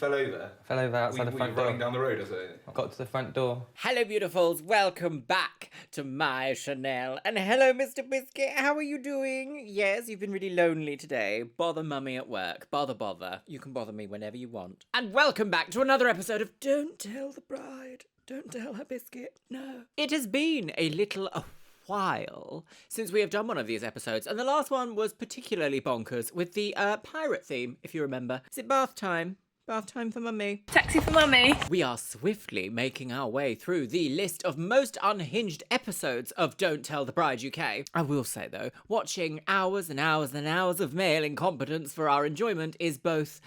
fell over? Fell over outside the front door. Running down the road or something? Got to the front door. Hello, beautifuls. Welcome back to my Chanel. And hello, Mr. Biscuit. How are you doing? Yes, you've been really lonely today. Bother mummy at work. Bother. You can bother me whenever you want. And welcome back to another episode of Don't Tell the Bride. Don't tell her, Biscuit. No. It has been a while since we have done one of these episodes, and the last one was particularly bonkers with the pirate theme, if you remember. Is it bath time? Bath time for mummy. Taxi for mummy. We are swiftly making our way through the list of most unhinged episodes of Don't Tell the Bride UK. I will say though, watching hours and hours and hours of male incompetence for our enjoyment is both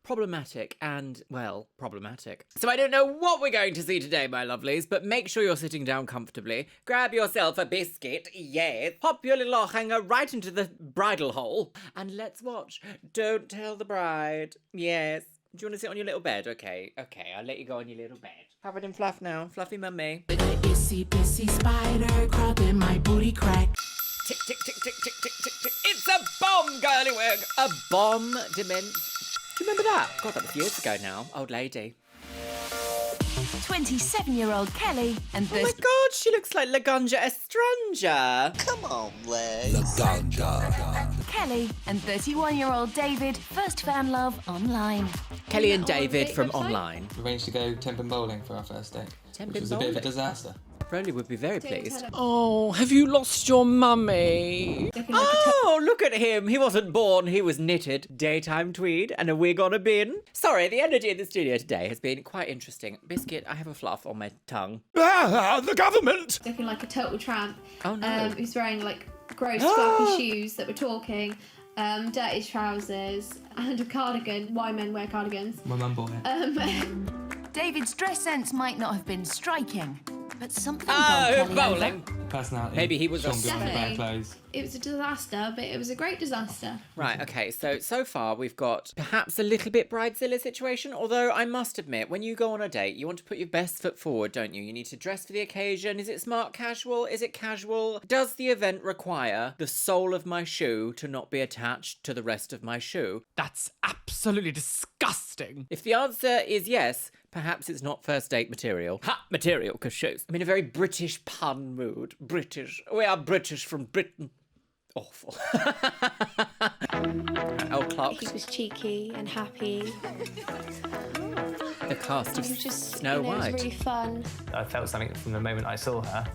problematic and, well, problematic. So I don't know what we're going to see today, my lovelies, but make sure you're sitting down comfortably. Grab yourself a biscuit, yes. Pop your little hanger right into the bridle hole, and let's watch Don't Tell the Bride. Yes. Do you want to sit on your little bed? Okay, I'll let you go on your little bed. Covered in fluff now, fluffy mummy. The itsy bitsy spider crawled in my booty crack. Tick, tick, tick, tick, tick, tick, tick, tick. It's a bomb, girly wig. A bomb, demence. Do you remember that? God, that was years ago now. Old lady. 27-year-old Kelly and Oh my God, she looks like Laganja Estranja. Come on, Legs. Kelly and 31-year-old David, first fan love online. Kelly and David from online. We arranged to go Tenpin bowling for our first date. Which was a bit of a disaster. Broly would be very pleased. Oh, have you lost your mummy? Oh, look at him. He wasn't born, he was knitted. Daytime tweed and a wig on a bin. Sorry, the energy in the studio today has been quite interesting. Biscuit, I have a fluff on my tongue. The government! Looking like a total tramp. Oh no. Who's wearing like gross fluffy shoes that were talking, dirty trousers, and a cardigan. Why men wear cardigans? My mum bought it. David's dress sense might not have been striking, but something bowled Kelly bowling. over. Personality. Maybe he was a Sean Bean with bad clothes. It was a disaster, but it was a great disaster. Right, okay, so far we've got perhaps a little bit bridezilla situation, although I must admit, when you go on a date, you want to put your best foot forward, don't you? You need to dress for the occasion. Is it smart casual? Is it casual? Does the event require the sole of my shoe to not be attached to the rest of my shoe? That's absolutely disgusting. If the answer is yes, perhaps it's not first date material. Material, because shoes. I'm in a very British pun mood. British. We are British from Britain. Awful. Old clock. He was cheeky and happy. The cast of It was just Snow It was White. really fun. I felt something from the moment I saw her.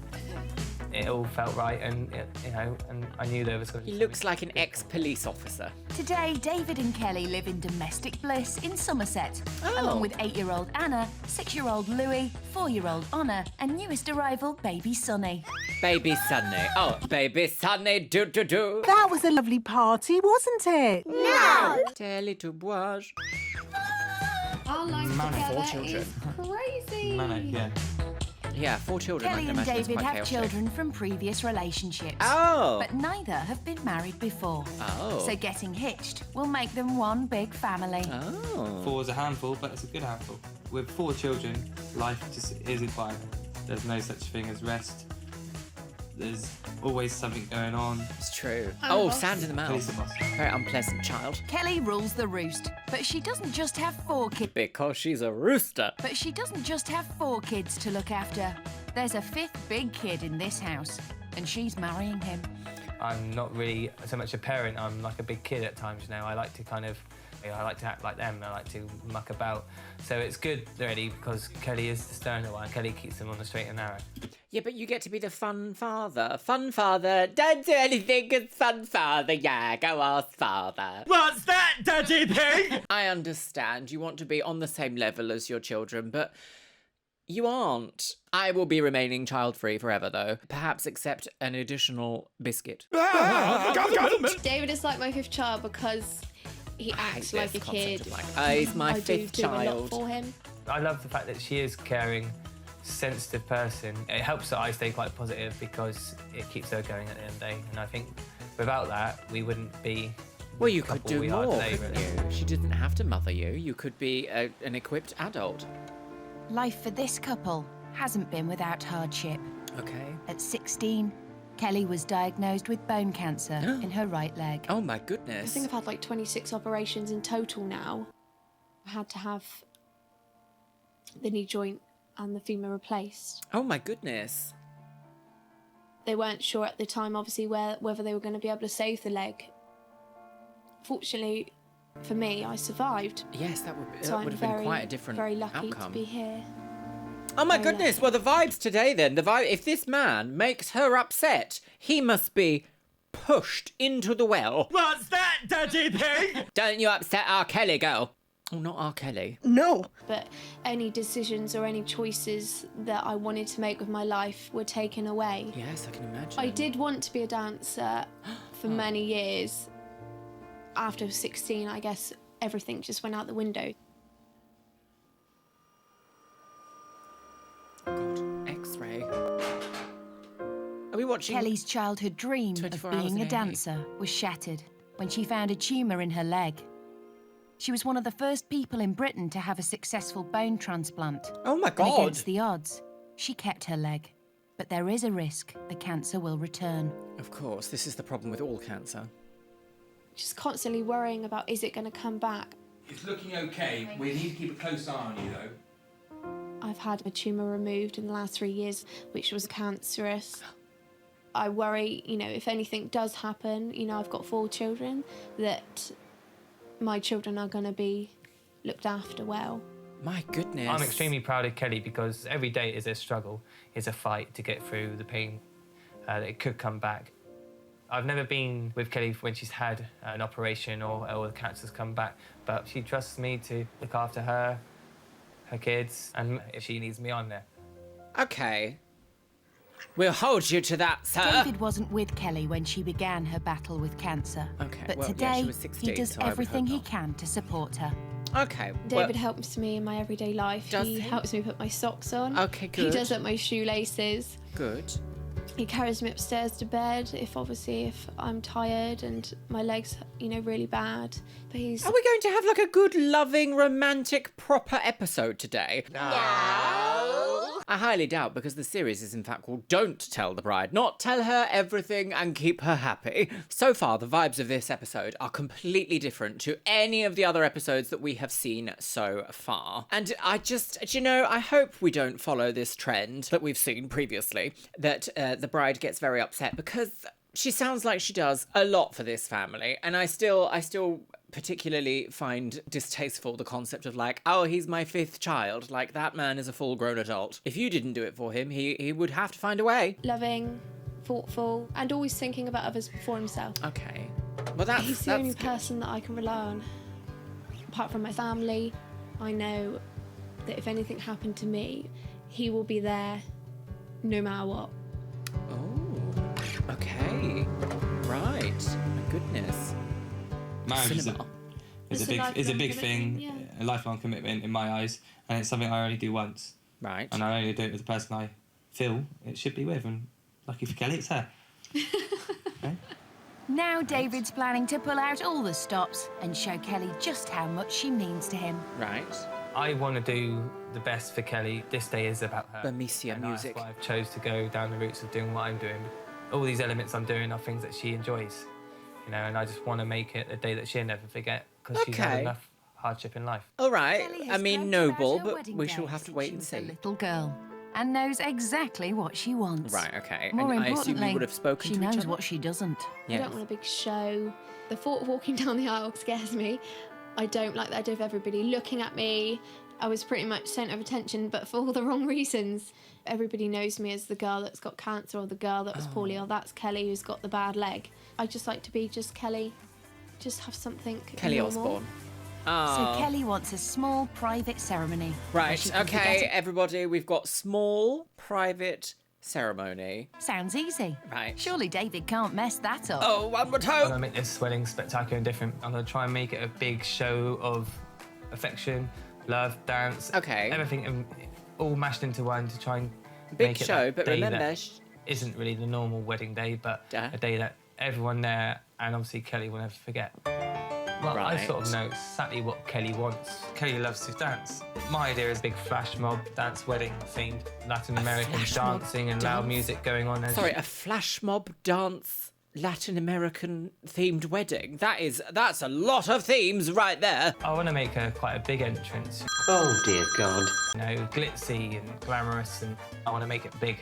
It all felt right, and and I knew there was going to be. He looks like an ex-police officer. Today, David and Kelly live in domestic bliss in Somerset, along with 8-year-old Anna, 6-year-old Louis, 4-year-old Honor, and newest arrival, baby Sonny. Baby Sunny. Oh, baby Sunny, do. That was a lovely party, wasn't it? Tell it to wash. Our life Manic. together 4 children. is crazy. Manic, yeah. Yeah, 4 children. I Kelly can and imagine it's David quite have chaotic. children from previous relationships. Oh. But neither have been married before. Oh. So getting hitched will make them one big family. Oh. 4 is a handful, but it's a good handful. With 4 children, life just isn't fine. There's no such thing as rest. There's always something going on. It's true. I'm Oh, boss. sand in the Police mouth. are boss. Very unpleasant child. Kelly rules the roost, but she doesn't just have 4 kids. Because she's a rooster. But she doesn't just have 4 kids to look after. There's a 5th big kid in this house, and she's marrying him. I'm not really so much a parent, I'm like a big kid at times now. I like to act like them, I like to muck about. So it's good, really, because Kelly is the sterner one. Kelly keeps them on the straight and narrow. Yeah, but you get to be the fun father. Fun father. Don't do anything, it's fun father. Yeah, go ask father. What's that, Daddy Pig? I understand you want to be on the same level as your children, but you aren't. I will be remaining child-free forever, though. Perhaps accept an additional biscuit. The government! David is like my 5th child because he acts like a kid. He's my I 5th do a lot child. for him. I love the fact that she is caring, sensitive person. It helps that I stay quite positive because it keeps her going at the end of the day. And I think without that, we wouldn't be Well, you the could couple do we are more, today, couldn't really. you? She didn't have to mother you. You could be an equipped adult. Life for this couple hasn't been without hardship. Okay. At 16, Kelly was diagnosed with bone cancer in her right leg. Oh, my I goodness. think I've had like 26 operations in total now. I had to have the knee joint and the femur replaced. Oh my goodness. They weren't sure at the time, obviously, whether they were going to be able to save the leg. Fortunately for me, I survived. Yes, that So would I'm have been quite a different very lucky outcome. to be here. Oh my Very goodness, lucky. well the vibes today then. If this man makes her upset, he must be pushed into the well. What's that, Daddy Pig? Don't you upset R. Kelly, girl. Oh, not R. Kelly. No. But any decisions or any choices that I wanted to make with my life were taken away. Yes, I can imagine. I did want to be a dancer for many years. After 16, I guess everything just went out the window. God, X-ray. Are we watching? Kelly's childhood dream of 24 hours being in a A&E. dancer was shattered when she found a tumour in her leg. She was one of the first people in Britain to have a successful bone transplant. Oh my And God. against the odds, she kept her leg. But there is a risk the cancer will return. Of course, this is the problem with all cancer. Just constantly worrying about, is it going to come back? It's looking okay. We need to keep a close eye on you, though. I've had a tumour removed in the last 3 years, which was cancerous. I worry, if anything does happen, I've got 4 children, that my children are going to be looked after well. My goodness. I'm extremely proud of Kelly because every day is a struggle, is a fight to get through the pain that it could come back. I've never been with Kelly when she's had an operation or the cancer's come back, but she trusts me to look after her kids, and if she needs me, I'm there. Okay. We'll hold you to that, sir. David wasn't with Kelly when she began her battle with cancer. Okay, But well, yeah, today, she was 16, he does so I would everything hope he not. can to support her. Okay. David helps me in my everyday life. Does He he? helps me put my socks on. Okay, He good. does up my shoelaces. Good. He carries me upstairs to bed if I'm tired and my legs, really bad. But he's Are we going to have like a good, loving, romantic, proper episode today? I highly doubt, because the series is in fact called Don't Tell the Bride, not tell her everything and keep her happy. So far, the vibes of this episode are completely different to any of the other episodes that we have seen so far. And I hope we don't follow this trend that we've seen previously, that the bride gets very upset, because she sounds like she does a lot for this family. And I still particularly find distasteful the concept of like, oh, he's my 5th child. Like, that man is a full-grown adult. If you didn't do it for him, he would have to find a way. loving, thoughtful, and always thinking about others before himself. Okay. Well, that's He's the only good. person that I can rely on. Apart from my family, I know that if anything happened to me, he will be there no matter what. Oh, okay. Right. My goodness. Marriage is Cinema. It's a lifelong big thing, commitment, a lifelong commitment in my eyes, and it's something I only do once. Right. And I only do it with the person I feel it should be with, and lucky for Kelly, it's her. Now David's planning to pull out all the stops and show Kelly just how much she means to him. Right. I want to do the best for Kelly. This day is about her. Bermesia And music. That's why I've chose to go down the routes of doing what I'm doing. All these elements I'm doing are things that she enjoys, and I just want to make it a day that she'll never forget, because she's Okay. had enough hardship in life. All right. Kelly I has mean, dreamt about noble, her but wedding we day shall have to since wait she and was a see. little girl, and knows exactly what she wants. Right, okay. More And I assume importantly, you would have spoken she to knows each other? what she doesn't. I Yes. don't want a big show. The thought of walking down the aisle scares me. I don't like the idea of everybody looking at me. I was pretty much centre of attention, but for all the wrong reasons. Everybody knows me as the girl that's got cancer, or the girl that was poorly, or that's Kelly who's got the bad leg. I just like to be just Kelly. Just have something Kelly normal. Osbourne. So Oh. Kelly wants a small private ceremony. where Right, she can forget okay, it. everybody, we've got small, private ceremony. Sounds easy. Right. Surely David can't mess that up. Oh, one would I'm hope. gonna make this wedding spectacular and different. I'm gonna try and make it a big show of affection, love, dance, Okay. everything, all mashed into one to try and Big make it show, that but day remember, that isn't really the normal wedding day, but Yeah. a day that everyone there and obviously Kelly will never forget. Well, I Right. sort of know exactly what Kelly wants. Kelly loves to dance. My idea is a big flash mob dance wedding themed Latin American flash mob dancing and loud dance? music going on. As sorry, a flash mob dance Latin American themed wedding. That's a lot of themes right there. I want to make quite a big entrance. Oh, dear God. You know, glitzy and glamorous, and I want to make it big.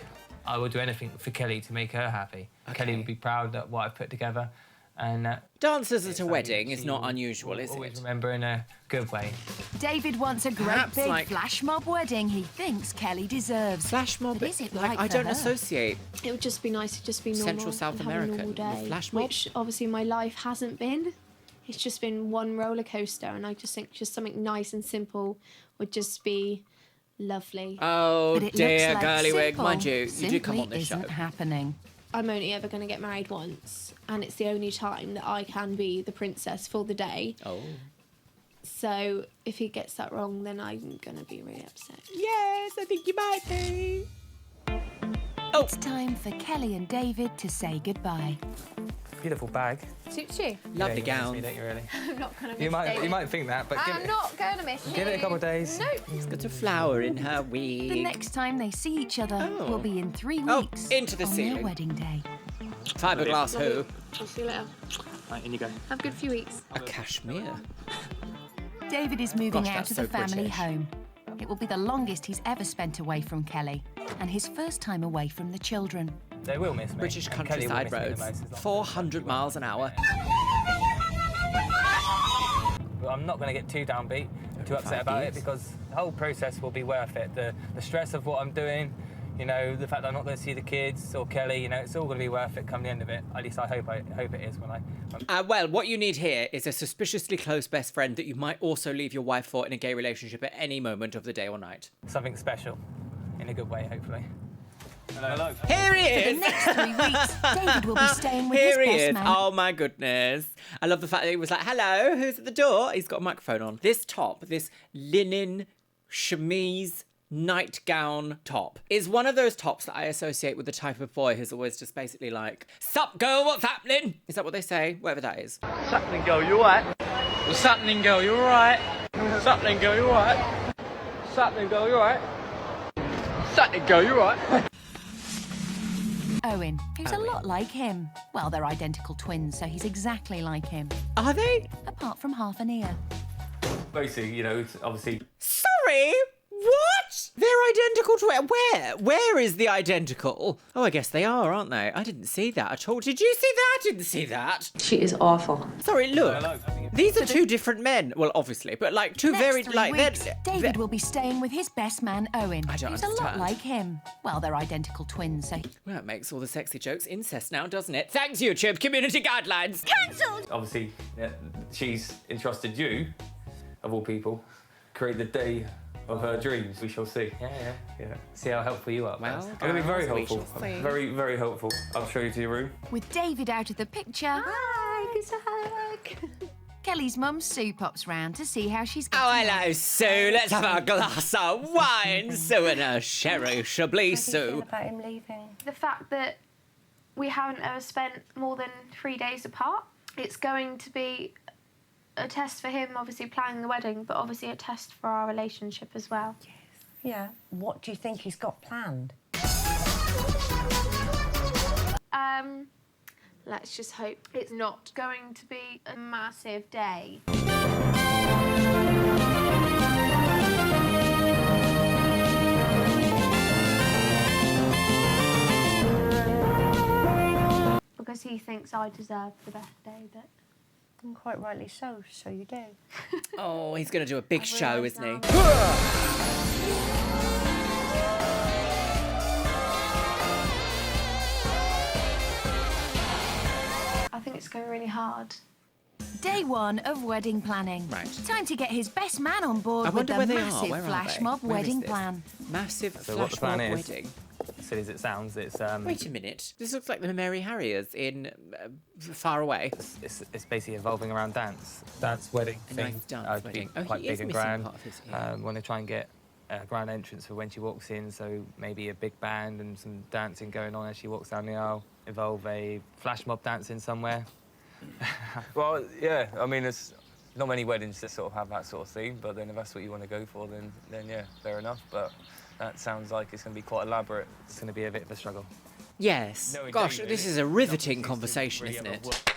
I will do anything for Kelly to make her happy. Okay. Kelly will be proud of what I've put together. And Dancers at a wedding is not unusual, is always it? remember in a good way. David wants a great Perhaps, big like- flash mob wedding he thinks Kelly deserves. Flash mob, But is it like right I for don't her? associate. It would just be nice to just be normal. Central South and have a America normal with day, flash mob? which obviously my life hasn't been. It's just been one roller coaster, and I just think just something nice and simple would just be lovely. Oh But it dear, looks like girly wig. simple Mind you do come simply on this show. isn't happening. I'm only ever going to get married once, and it's the only time that I can be the princess for the day. Oh. So if he gets that wrong, then I'm going to be really upset. Yes, I think you might be. It's time for Kelly and David to say goodbye. Beautiful bag. Suits you. Lovely Yeah, you gown. miss me, don't you really? I'm not going to miss You David. might think that, but I'm not going to miss give it a you. couple of days. No. She's got a flower in her wig. The next time they see each other Oh. will be in 3 Oh, weeks into the on ceiling. their wedding day. Fiberglass who? I'll see you later. Right, in you go. Have a good few weeks. A cashmere. David is moving Gosh, out that's to the so family British. home. It will be the longest he's ever spent away from Kelly, and his first time away from the children. They will miss me. British and Kelly will countryside miss me the roads. most, as long as 400 miles an hour. Well, I'm not going to get too downbeat, too upset about it, because the whole process will be worth it. The stress of what I'm doing, you know, the fact that I'm not going to see the kids or Kelly, you know, it's all going to be worth it come the end of it. At least I hope it is when Well, what you need here is a suspiciously close best friend that you might also leave your wife for in a gay relationship at any moment of the day or night. something special, in a good way, hopefully. Hello. Here he For the is! next 3 weeks, David will be staying with Here his he best is. man. Oh my goodness. I love the fact that he was like, hello, who's at the door? He's got a microphone on. This top, this linen chemise nightgown top, is one of those tops that I associate with the type of boy who's always just basically like, sup girl, what's happening? Is that what they say? Whatever that is. What's happening, girl? You alright? What's happening, girl? You alright? What's happening, girl? You alright? What's happening, girl? You alright? What's happening, girl? You alright? Owen, who's a lot like him. Well, they're identical twins, so he's exactly like him, Are they? apart from half an ear. Basically, you know, obviously. Sorry? What? They're identical to where? Where is the identical? Oh, I guess they are, aren't they? I didn't see that at all. Did you see that? I didn't see that. She is awful. Sorry, look. Hello. These are two different men. Well, obviously, but like two Next very 3 like weeks, they're- David will be staying with his best man, Owen, I don't who's a lot understand. like him. Well, they're identical twins, so Well, that makes all the sexy jokes incest now, doesn't it? Thanks, YouTube. Community guidelines. Obviously, she's entrusted you, of all people, create the day of her dreams. We shall see. Yeah. See how helpful you are. Well, I'm going to be very girls, we helpful. shall see. Very, very helpful. I'll show you to your room. with David out of the picture, Hi, it's a hug. Kelly's mum Sue pops round to see how she's getting Oh, on. hello, Sue. Let's have a glass of wine, Sue, and a sherry chablis, Sue. About him leaving. The fact that we haven't ever spent more than 3 days apart, it's going to be a test for him, obviously planning the wedding, but obviously a test for our relationship as well. Yeah. What do you think he's got planned? Let's just hope it's not going to be a massive day. Because he thinks I deserve the best day that... And quite rightly so. So you do. Oh, he's going to do a big show, realise isn't he? now. I think it's going to be really hard. Day 1 of wedding planning. Right. Time to get his best man on board I with wonder the where they are. massive Where are flash they? mob Where is wedding this? plan. Massive So flash what the plan mob is- wedding. Silly as it sounds, it's Wait a minute. This looks like the Mary Harriers in Far Away. it's basically evolving around dance. Dance wedding A thing. nice dance wedding. Oh, quite he is big and missing grand. part of his ear. Want to try and get a grand entrance for when she walks in, so maybe a big band and some dancing going on as she walks down the aisle. Evolve a flash mob dancing somewhere. Well, yeah, I mean, it's not many weddings that sort of have that sort of theme, but then if that's what you want to go for, then yeah, fair enough. But that sounds like it's going to be quite elaborate. It's going to be a bit of a struggle. Yes. No, Gosh, David, this is a riveting conversation, isn't it?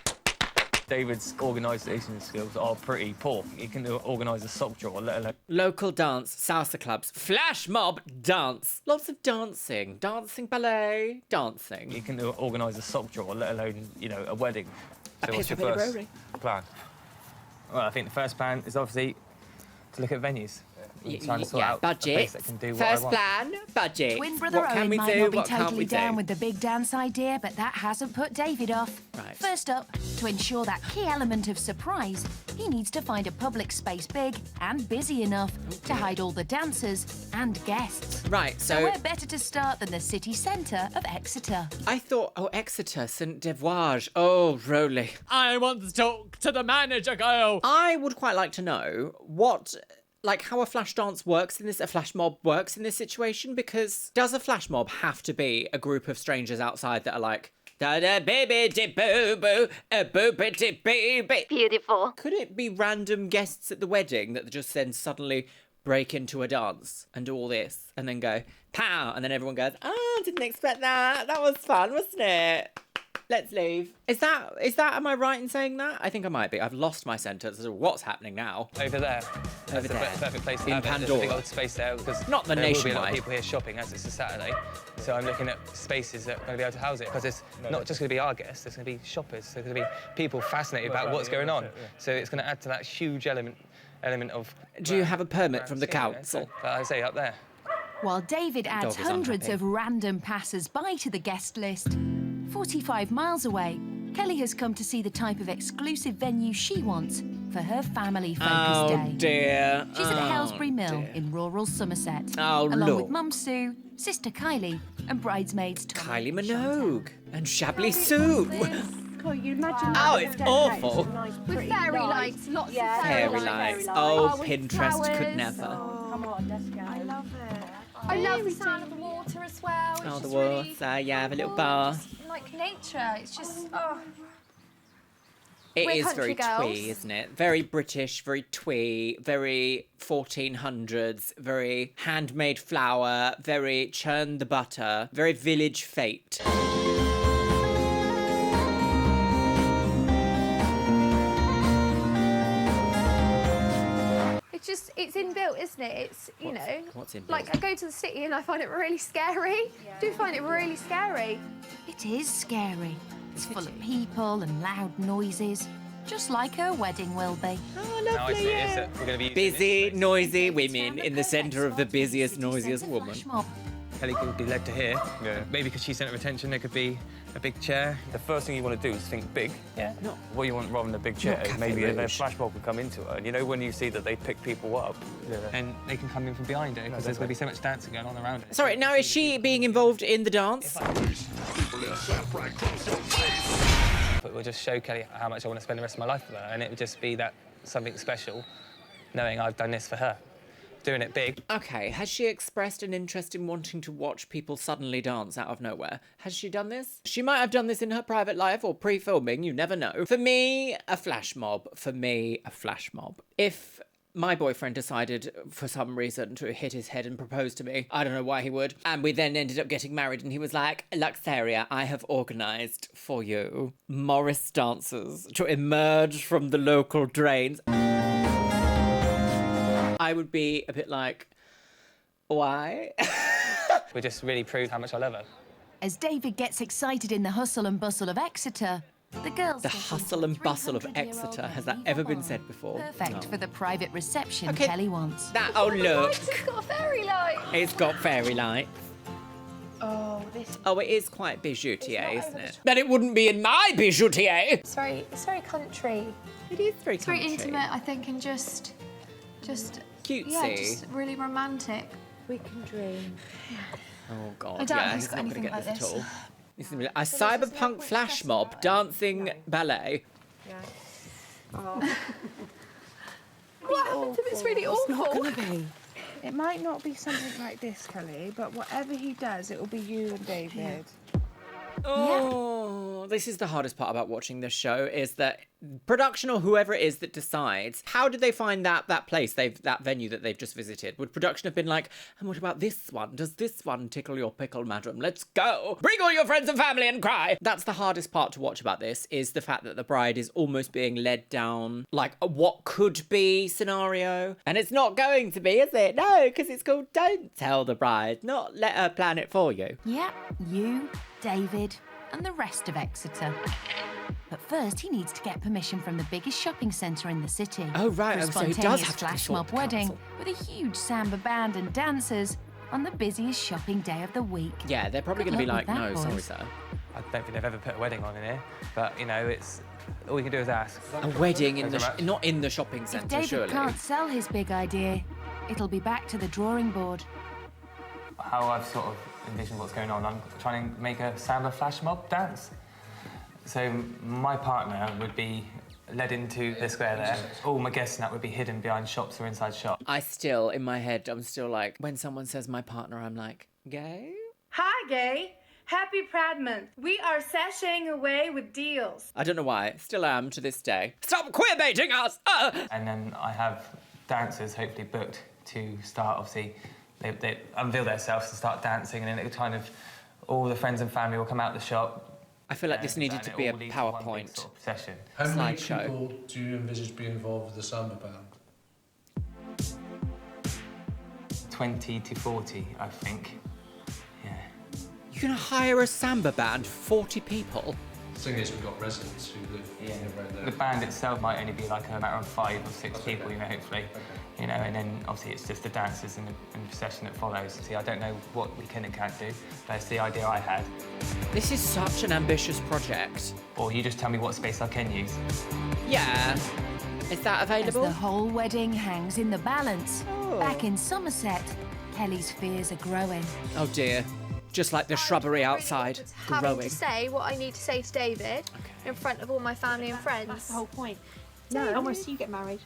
David's organisation skills are pretty poor. He can organise a sock drawer, let alone... Local dance, salsa clubs, flash mob, dance. Lots of dancing. Dancing, ballet, dancing. He can organise a sock drawer, let alone, you know, a wedding. So what's your piece of first Rory. plan? Well, I think the first plan is obviously to look at venues. Trying to sort out a budget. place that can do what First I want. plan, budget. Twin brother What can Owen we might do? not be What can't totally we down do? with the big dance idea, but that hasn't put David off. Right. First up, to ensure that key element of surprise, he needs to find a public space big and busy enough to hide all the dancers and guests. Right, So so where better to start than the city centre of Exeter? I thought, oh, Exeter, St. Devoise. Oh, Rowley. I want to talk to the manager, girl. I would quite like to know what, like, how a flash dance works in this, a flash mob works in this situation, because does a flash mob have to be a group of strangers outside that are like, da-da, baby, di-boo-boo, a boopity-baby? Beautiful. Could it be random guests at the wedding that just then suddenly break into a dance and do all this and then go, pow, and then everyone goes, oh, didn't expect that. That was fun, wasn't it? Let's leave. Is that, am I right in saying that? I think I might be. I've lost my sentence as to what's happening now. Over there. That's the there. perfect place to In have it. There's a Pandora. big old space there because Not the there will be a lot nationwide. of people here shopping as it's a Saturday. So I'm looking at spaces that are going to be able to house it because it's not just going to be our guests, there's going to be shoppers, there's going to be people fascinated about what's going on. So it's going to add to that huge element of... Do you have a permit from the council? I say up there. While David adds Dog is hundreds unhappy. of random passers-by to the guest list, 45 miles away, Kelly has come to see the type of exclusive venue she wants for her family focus Oh, day. dear. She's at Oh, Halesbury Mill dear. in rural Somerset, Oh, along look. with Mum Sue, sister Kylie, and bridesmaids Tommy Kylie and Chantal. Minogue and Chablis Sue. God, you imagine Oh, it's awful. With fairy lights, lots of Fairy lights. Oh, with Pinterest could flowers. never. Come on, let's go. I love it. I love the sound of the water as well. It's Oh, the just really, water, yeah, have a little bath. just like nature. It's just, oh. It We're is very country twee, girls. isn't it? Very British, very twee, very 1400s, very handmade flour, very churn the butter, very village fate. It's just, it's inbuilt, isn't it? It's, you know. What's inbuilt? Like, I go to the city and I find it really scary. I do find it really scary. It is scary. It's full of people and loud noises, just like her wedding will be. Oh, Now I see it is that we're going to be using Busy, this space. noisy women in the centre of the busiest, noisiest woman. Flash mob. Kelly could be led to here. Yeah. Maybe because she's centre of attention, there could be a big chair. The first thing you want to do is think big. Yeah. Not What you want rather than a big chair Not is Cafe maybe a Rouge. flash mob could come into it. And you know when you see that they pick people up? And they can come in from behind it because there's going to be so much dancing going on around it. Sorry, now is she being involved in the dance? But we'll just show Kelly how much I want to spend the rest of my life with her, and it would just be that something special, knowing I've done this for her. Doing it big. Okay, has she expressed an interest in wanting to watch people suddenly dance out of nowhere? Has she done this? She might have done this in her private life or pre-filming, you never know. For me, a flash mob. For me, a flash mob. If my boyfriend decided for some reason to hit his head and propose to me, I don't know why he would, and we then ended up getting married and he was like, Luxeria, I have organised for you Morris dancers to emerge from the local drains. I would be a bit like, why? We just really proved how much I love her. As David gets excited in the hustle and bustle of Exeter, the girls. The get hustle into and bustle of 300-year-old Exeter. Has that medieval ever been barn. said before? Perfect No. for the private reception Okay. Kelly wants. That, oh look, It's got a fairy light. it's got fairy lights. Oh, this. Oh, it is quite bijoutier, It's isn't not it? But it wouldn't be in my bijoutier. It's very country. It is very It's very country. intimate, I think, and just, Cutesy. yeah, just really romantic. We can dream. Oh god, I doubt yeah, he's he's got not going to anything get like this this. at all. It's gonna be a cyberpunk flash mob dancing ballet. What happened to him? It's really awful. Not gonna be. It might not be something like this, Kelly, but whatever he does, it will be you and David. Oh, this is the hardest part about watching this show, is that production or whoever it is that decides, how did they find that place, that venue that they've just visited? Would production have been like, and what about this one? Does this one tickle your pickle, madam? Let's go. Bring all your friends and family and cry. That's the hardest part to watch about this, is the fact that the bride is almost being led down like a what could be scenario. And it's not going to be, is it? No, because it's called Don't Tell the Bride, not Let Her Plan It For You. Yep, you, David, and the rest of Exeter. But first, he needs to get permission from the biggest shopping centre in the city. Oh, right, for a so he does spontaneous have to flash consult mob the wedding council. with a huge samba band and dancers on the busiest shopping day of the week. Yeah, they're probably Good going to be luck like, with that, no, sorry, boys." sir. I don't think they've ever put a wedding on in here, but you know, it's all you can do is ask. A wedding in Thanks the very much. not in the shopping If centre, David surely. can't sell his big idea, it'll be back to the drawing board. How I've sort of envisioned what's going on, I'm trying to make a samba flash mob dance. So my partner would be led into the square there. All my guests and that would be hidden behind shops or inside shops. I still, in my head, I'm still like, when someone says my partner, I'm like, gay? Hi, gay. Happy Pride Month. We are sashaying away with deals. I don't know why, still am to this day. Stop queerbaiting us! And then I have dancers hopefully booked to start, obviously, they unveil themselves and start dancing, and then it kind of, all the friends and family will come out the shop. I feel like this needed and to it be a all leads to one big PowerPoint. sort of session. How many Slideshow. people do you envisage being involved with the samba band? 20 to 40, I think. Yeah. You're going to hire a samba band, 40 people? The thing is, we've got residents who live around there. The band itself might only be like a matter of 5 or 6 people, you know, hopefully. You know, and then obviously it's just the dancers and the procession that follows. See, I don't know what we can and can't do, but it's the idea I had. This is such an ambitious project. Or you just tell me what space I can use. Yeah. Is that As available? the whole wedding hangs in the balance, Oh. back in Somerset, Kelly's fears are growing. Oh dear. Just like the shrubbery outside, Having growing. to say what I need to say to David in front of all my family and friends. That's the whole point. No, I want to see you get married.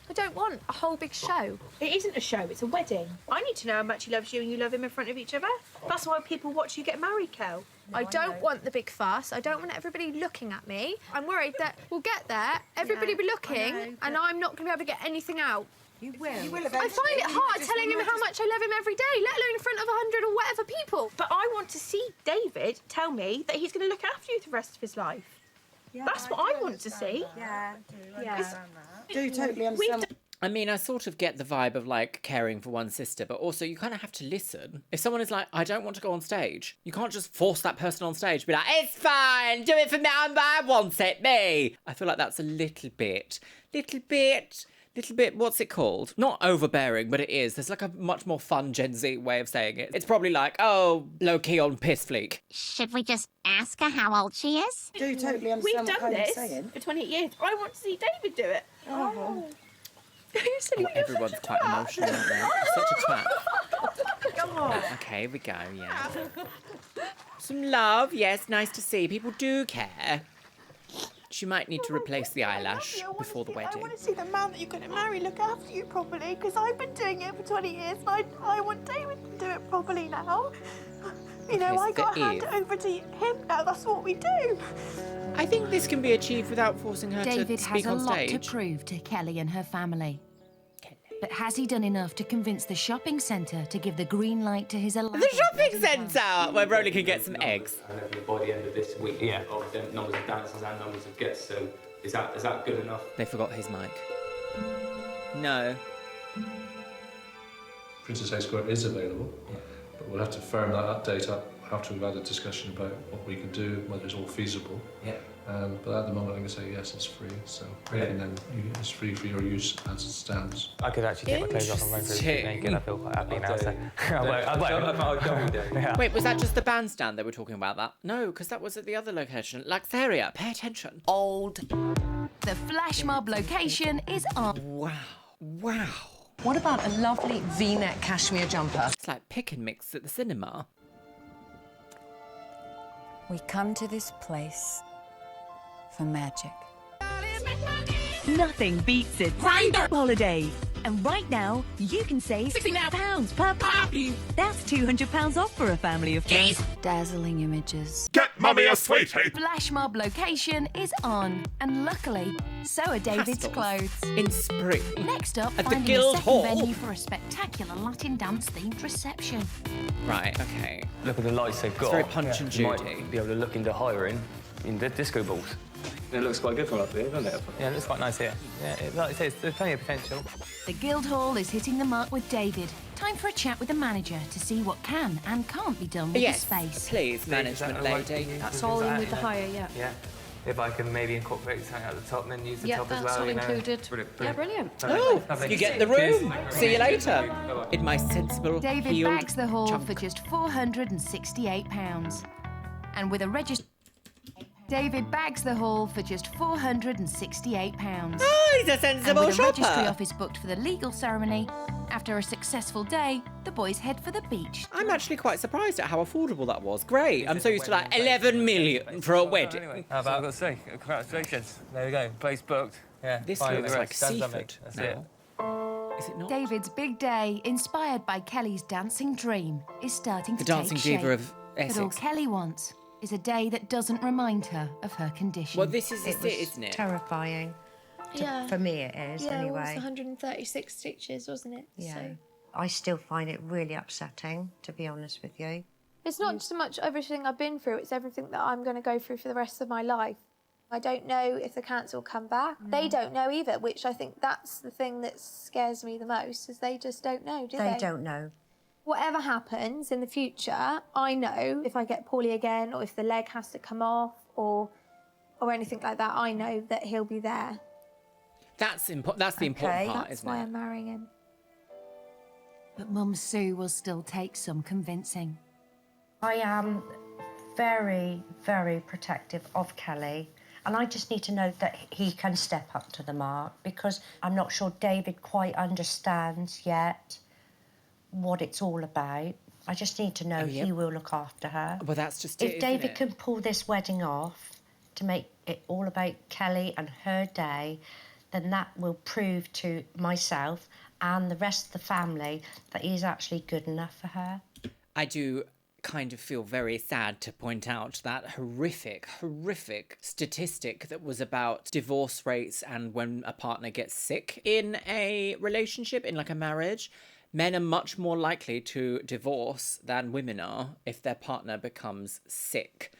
I don't want a whole big show. It isn't a show, it's a wedding. I need to know how much he loves you and you love him in front of each other. That's why people watch you get married, Kel. I don't want the big fuss. I don't want everybody looking at me. I'm worried that we'll get there, everybody will be looking, and I'm not going to be able to get anything out. You will. You will I find it hard telling him how much I love him every day, let alone in front of 100 or whatever people. But I want to see David tell me that he's going to look after you the rest of his life. Yeah, that's what I want to see. Yeah, I do. Yeah. Do totally understand. I mean, I sort of get the vibe of like caring for one sister, but also you kind of have to listen. If someone is like, I don't want to go on stage, you can't just force that person on stage, be like, it's fine, do it for me, I want it, me. I feel like that's a little bit, what's it called? Not overbearing, but it is. There's like a much more fun Gen Z way of saying it. It's probably like, oh, low-key on piss fleek. Should we just ask her how old she is? Do totally understand We've what done Colin's this saying. for 20 years. I want to see David do it. Oh. You're silly. Oh, everyone's quite emotional, aren't they? Such a twat. Come on. Okay, here we go, yeah. Some love, yes, nice to see. People do care. She might need to replace the eyelash before the I wedding. want to see the man that you're going to marry look after you properly, because I've been doing it for 20 years and I want David to do it properly now. You know, Okay, I got to so hand it over to him now. That's what we do. I think this can be achieved without forcing her David to has speak a on lot stage. to prove to Kelly and her family. But has he done enough to convince the shopping centre to give the green light to his elaborate The shopping centre, where Broly can get some eggs. And hopefully by the end of this week, of the numbers of dancers and numbers of guests. So is that good enough? They forgot his mic. No. Princess A Square is available, but we'll have to firm that date up after we've had a discussion about what we can do, whether it's all feasible. Yeah. But at the moment, I'm going to say yes, it's free. So and then it's free for your use as it stands. I could actually take my clothes off and run through the street naked. I feel quite happy now. So I won't. Wait, was that just the bandstand they were talking about that? No, because that was at the other location, Luxeria. Pay attention. old. The flash mob location is on. Wow. Wow. What about a lovely V-neck cashmere jumper? It's like pick and mix at the cinema. We come to this place for magic. Nothing beats it. Grinder holiday. And right now, you can save £69 per puppy. That's £200 off for a family of 4. Dazzling images. Get Mummy, a sweetie. Flash mob location is on, and luckily, so are David's Pastels. clothes. In spring. Next up, At the finding a Guild second Hall. venue for a spectacular Latin dance-themed reception. Right, okay. Look at the lights they've got. very Punch and You Judy. might be able to look into hiring in the disco balls. It looks quite good from up here, doesn't it? Yeah, it looks quite nice here. Yeah, like I say, there's plenty of potential. The Guild Hall is hitting the mark with David. Time for a chat with the manager to see what can and can't be done with Yes, the space. please, management lady. That's all in with the hire, yeah. Yeah. If I can maybe incorporate something at the top and then use the Yeah, top as that's well. all you know. included. Brilliant, Yeah, brilliant. brilliant. Oh, Lovely. you get the room. Cheers. See you later. In my sensible David heeled bags the hall chunk. for just £468. And with a register... David bags the hall for just £468. Oh, he's a sensible and with a registry shopper. office booked for the legal ceremony, after a successful day, the boys head for the beach. I'm actually quite surprised at how affordable that was. Great. I'm so used to like 11 million for a wedding. Anyway, how about I've got to say, congratulations. There we go, place booked. Yeah, This finally looks the like rest. Done something. seafood That's now. it. Is it not? David's big day, inspired by Kelly's dancing dream, is starting The to dancing take shape. diva of But all Essex. Kelly wants is a day that doesn't remind her of her condition. Well, this is It it, was isn't it? terrifying. Yeah. For me, it is Yeah, anyway. it was 136 stitches, wasn't it? Yeah. So. I still find it really upsetting, to be honest with you. It's not so much everything I've been through, it's everything that I'm going to go through for the rest of my life. I don't know if the cancer will come back. They don't know either, which I think that's the thing that scares me the most, is they just don't know, do they? They don't know. Whatever happens in the future, I know if I get poorly again or if the leg has to come off or anything like that, I know that he'll be there. That's the important part, That's isn't why it? I'm marrying him. But Mum Sue will still take some convincing. I am very, very protective of Kelly, and I just need to know that he can step up to the mark, because I'm not sure David quite understands yet what it's all about. I just need to know yep. he will look after her. Well, that's just If it, isn't David it? can pull this wedding off to make it all about Kelly and her day, then that will prove to myself and the rest of the family that he's actually good enough for her. I do kind of feel very sad to point out that horrific statistic that was about divorce rates and when a partner gets sick in a relationship, in like a marriage. Men are much more likely to divorce than women are if their partner becomes sick.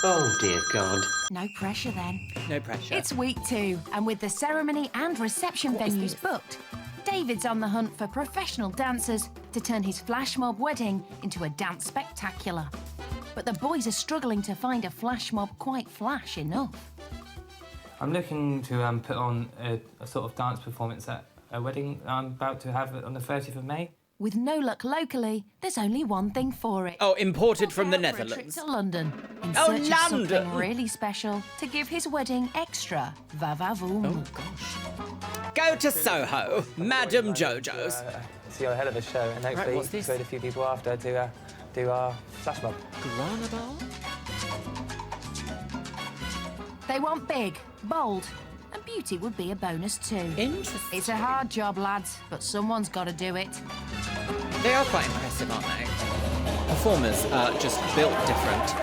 Oh, dear God. No pressure then. No pressure. It's week 2, and with the ceremony and reception venues booked, David's on the hunt for professional dancers to turn his flash mob wedding into a dance spectacular. But the boys are struggling to find a flash mob quite flash enough. I'm looking to put on a sort of dance performance at a wedding I'm about to have on the 30th of May. With no luck locally, there's only one thing for it. Oh, imported from the For a trip Netherlands. to London in Oh, search of something London! really special to give his wedding extra va-va-voom. Oh, gosh. Go to Soho, Madam Jojo's. See a hell of a show, and hopefully what's this? persuade a few people after to do our flash mob. Grana bar? They want big, bold, and beauty would be a bonus too. Interesting. It's a hard job, lads, but someone's got to do it. They are quite impressive, aren't they? Performers are just built different.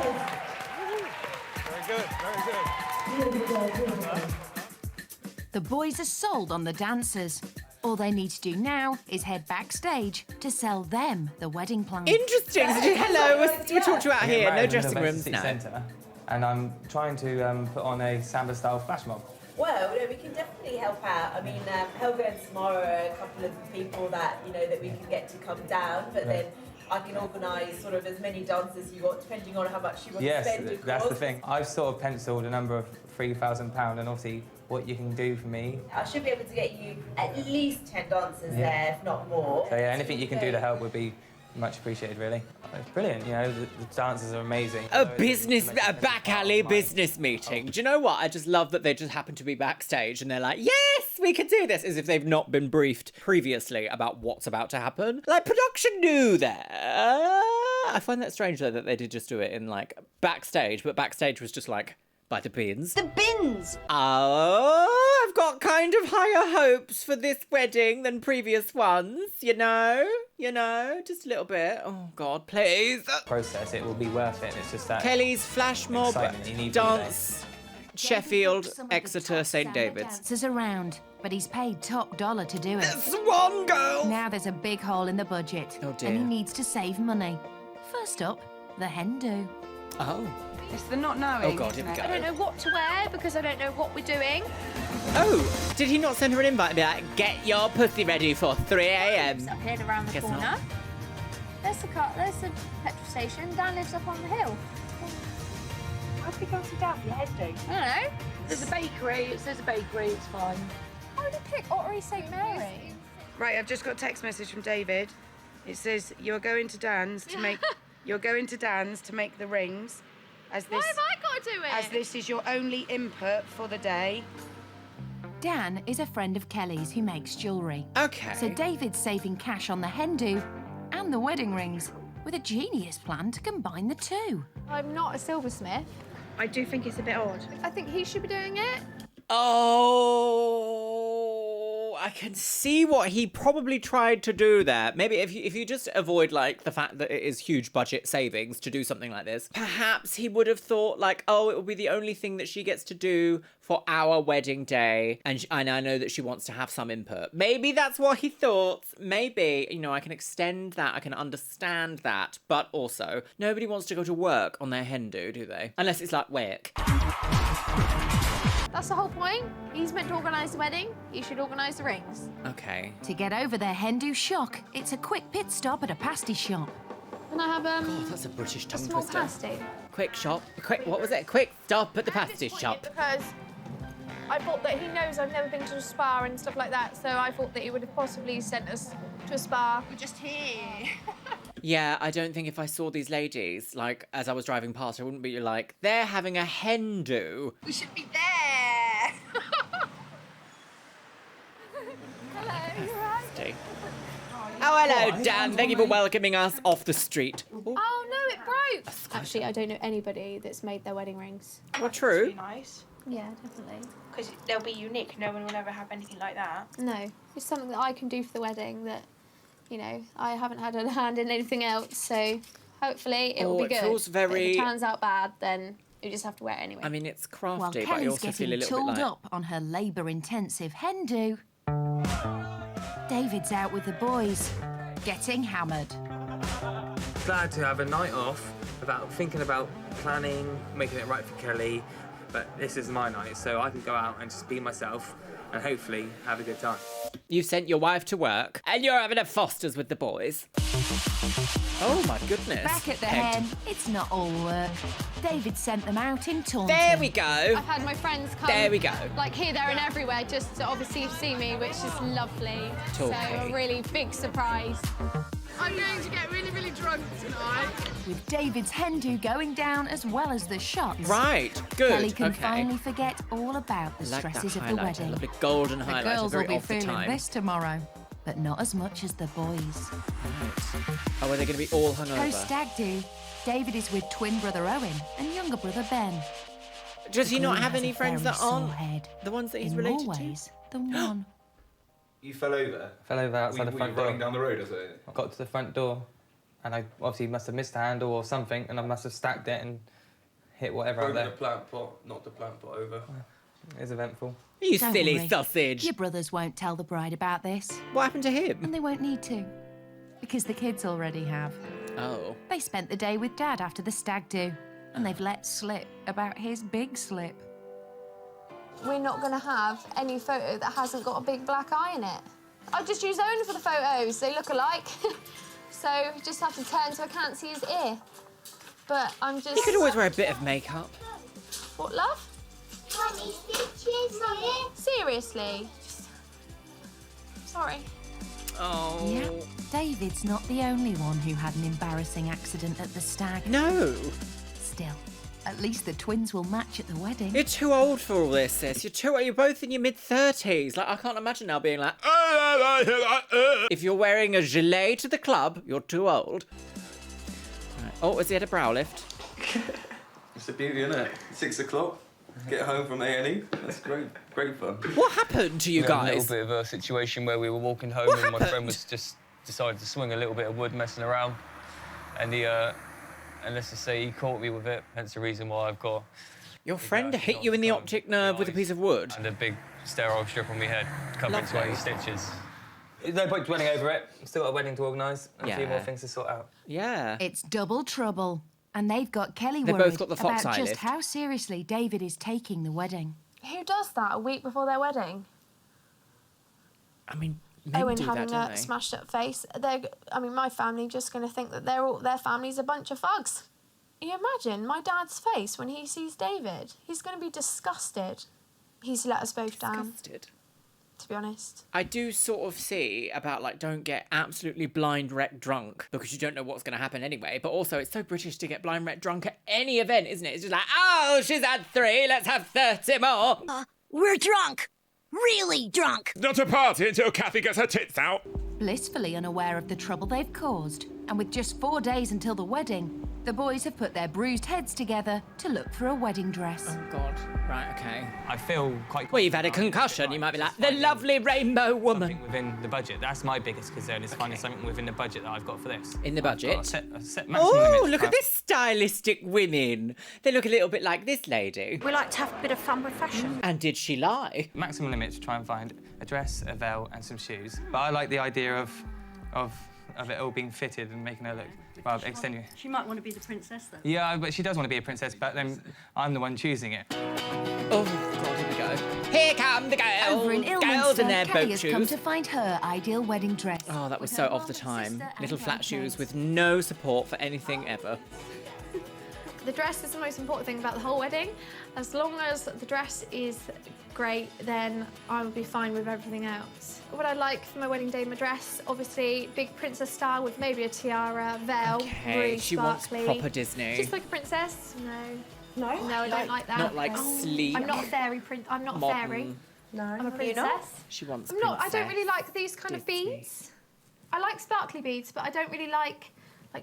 The boys are sold on the dancers. All they need to do now is head backstage to sell them the wedding plan. Interesting. Hello, we're talking about here. No Married in the dressing rooms City now. Centre, and I'm trying to put on a samba-style flash mob. Well, we can definitely help out. I mean, Helga and Samara are a couple of people that, that we can get to come down, but then I can organise sort of as many dances you want, depending on how much you want to spend, of that's the course. thing. I've sort of penciled a number of £3,000, and obviously what you can do for me. I should be able to get you at least 10 dancers there, if not more. So yeah, anything you can do to help would be much appreciated, really. It's brilliant, the dancers are amazing. A back alley business meeting. Do you know what? I just love that they just happen to be backstage and they're like, yes, we can do this, as if they've not been briefed previously about what's about to happen. Like, production knew that. I find that strange, though, that they did just do it in, like, backstage, but backstage was just, like, by the bins. The bins! Oh, I've got kind of higher hopes for this wedding than previous ones, you know, just a little bit. Oh God, please. Process, it will be worth it. It's just that Kelly's flash mob excitement you need dance, Sheffield, Some of the Exeter, top St samba David's. dancers around, but he's paid top dollar to do it. There's one girl. Now there's a big hole in the budget, Oh, dear. and he needs to save money. First up, the hen do. Oh. It's the not knowing. Oh God, here we I don't go. know what to wear because I don't know what we're doing. Oh, did he not send her an invite and be like, get your pussy ready for 3 a.m.? It's up here around the Guess corner. not. There's the car. There's the petrol station. Dan lives up on the hill. How did we go to down for your head do? I don't know. There's a bakery. It says a bakery. It's fine. Why would he pick Ottery St Mary? Right, I've just got a text message from David. It says you're going to Dan's to make the rings. As Why this have I got to do it? as this is your only input for the day. Dan is a friend of Kelly's who makes jewellery. Okay. So David's saving cash on the hen do and the wedding rings with a genius plan to combine the two. I'm not a silversmith. I do think it's a bit odd. I think he should be doing it. Oh, I can see what he probably tried to do there. Maybe if you just avoid like the fact that it is huge budget savings to do something like this, perhaps he would have thought like, oh, it will be the only thing that she gets to do for our wedding day, and I know that she wants to have some input. Maybe that's what he thought. Maybe, I can extend that, I can understand that, but also nobody wants to go to work on their hen do they? Unless it's like work. That's the whole point. He's meant to organise the wedding. He should organise the rings. Okay. To get over their hen do shock, it's a quick pit stop at a pasty shop. Can I have God, that's a British a tongue small twister. pasty? Quick shop. What was it? Quick stop at the pasty shop. Because I thought that he knows I've never been to a spa and stuff like that, so I thought that he would have possibly sent us to a spa. We're just here. Yeah, I don't think if I saw these ladies, like, as I was driving past, I wouldn't be like, they're having a hen do. We should be there. Hello, you right? Oh, hello, Dan. Thank you for welcoming us off the street. Oh no, it broke. Actually, I don't know anybody that's made their wedding rings. Well, true. Nice. Yeah, definitely. Because they'll be unique. No one will ever have anything like that. No, it's something that I can do for the wedding that, I haven't had a hand in anything else, so hopefully it will be good. It feels very... But if it turns out bad, then you just have to wear it anyway. I mean, it's While crafty, but I Kelly's also feel a getting little tooled bit like... up on her labour-intensive hen do, David's out with the boys, getting hammered. Glad to have a night off about thinking about planning, making it right for Kelly. But this is my night, so I can go out and just be myself and hopefully have a good time. You sent your wife to work and you're having a Foster's with the boys. Oh my goodness. Back at the Pegged. hen, it's not all work. David sent them out in Taunton. There we go. I've had my friends come. There we go. Like here, there, and everywhere, just to obviously see me, which is lovely. So a really big surprise. I'm going to get really, really drunk tonight. With David's hen do going down as well as the shots. Right, good, Kelly can okay. finally forget all about the Like that stresses of the highlighter, wedding. lovely golden The highlighter, girls very will be of the feeling time. this tomorrow, but not as much as the boys. Oh, are they going to be all hungover? Post stag do, David is with twin brother Owen and younger brother Ben. Does The he not groom have has any a friends very that aren't sore head, the ones that he's in related more to? ways than one. You fell over? Fell over outside the Were front you door. running down the road, is it? I got to the front door and I obviously must have missed a handle or something and I must have stacked it and hit whatever out Broken there. a plant pot, knocked the plant pot over. It was eventful. You Don't silly worry. sausage. Your brothers won't tell the bride about this. What happened to him? And they won't need to, because the kids already have. Oh. They spent the day with Dad after the stag do, and they've let slip about his big slip. We're not going to have any photo that hasn't got a big black eye in it. I've just used Owen for the photos. They look alike. So you just have to turn so I can't see his ear. But I'm just... You could always wear a bit of makeup. What, love? 20 stitches on it. Seriously? Sorry. Oh. Yeah, David's not the only one who had an embarrassing accident at the stag. No. Still, at least the twins will match at the wedding. You're too old for all this, sis. You're both in your mid-30s. Like, I can't imagine now being like... If you're wearing a gilet to the club, you're too old. Right. Oh, has he had a brow lift? It's a beauty, isn't it? 6 o'clock. get home from A&E. That's great fun. What happened to you We had guys? a little bit of a situation where we were walking home and my friend was just decided to swing a little bit of wood messing around, and let's just say he caught me with it. Hence the reason why I've got. Your friend hit you in the optic nerve with a piece of wood? And a big sterile strip on my head, covering Lovely. 20 stitches. There's no point dwelling over it. Still got a wedding to organise and a few more things to sort out. Yeah. It's double trouble. And they've got Kelly They've worried both got the fox about eye just lift. how seriously David is taking the wedding. Who does that a week before their wedding? I mean, men Owen do that, having don't a they? smashed up face. My family just going to think that their family's a bunch of thugs. You imagine my dad's face when he sees David. He's going to be disgusted. He's let us both down. Disgusted. To be honest. I do sort of see about, like, don't get absolutely blind wreck drunk because you don't know what's going to happen anyway. But also, it's so British to get blind wreck drunk at any event, isn't it? It's just like, oh, she's had 3, let's have 30 more. We're drunk. Really drunk. Not a party until Kathy gets her tits out. Blissfully unaware of the trouble they've caused, and with just 4 days until the wedding, the boys have put their bruised heads together to look for a wedding dress. Oh, God. Right, okay. I feel quite... Well, you've had a concussion. You might be like, the lovely rainbow woman. Something within the budget. That's my biggest concern, is finding something within the budget that I've got for this. In the budget? I've got a set maximum Oh, limits. look at this stylistic women. They look a little bit like this lady. We like to have a bit of fun with fashion. And did she lie? Maximum limits, try and find a dress, a veil and some shoes. But I like the idea of it all being fitted and making her look, well, extenuating. She might want to be the princess, though. Yeah, but she does want to be a princess, but then I'm the one choosing it. Oh, God, here we go. Here come the girls. Over in Girls Ilminster, in their Kelly boat has shoes. come to find her ideal wedding dress. Oh, that was so of the time. Little flat shoes with no support for anything ever. The dress is the most important thing about the whole wedding. As long as the dress is great, then I will be fine with everything else. What I like for my wedding day, my dress, obviously big princess style with maybe a tiara, veil, Okay, really she wants sparkly. proper Disney. Just like a princess? No. No? No, I don't like that. Not like sleek. I'm not a fairy I'm not a modern. fairy. No. I'm a You're not? princess. She wants I'm not. I don't princess really like these kind of Disney. beads. I like sparkly beads, but I don't really like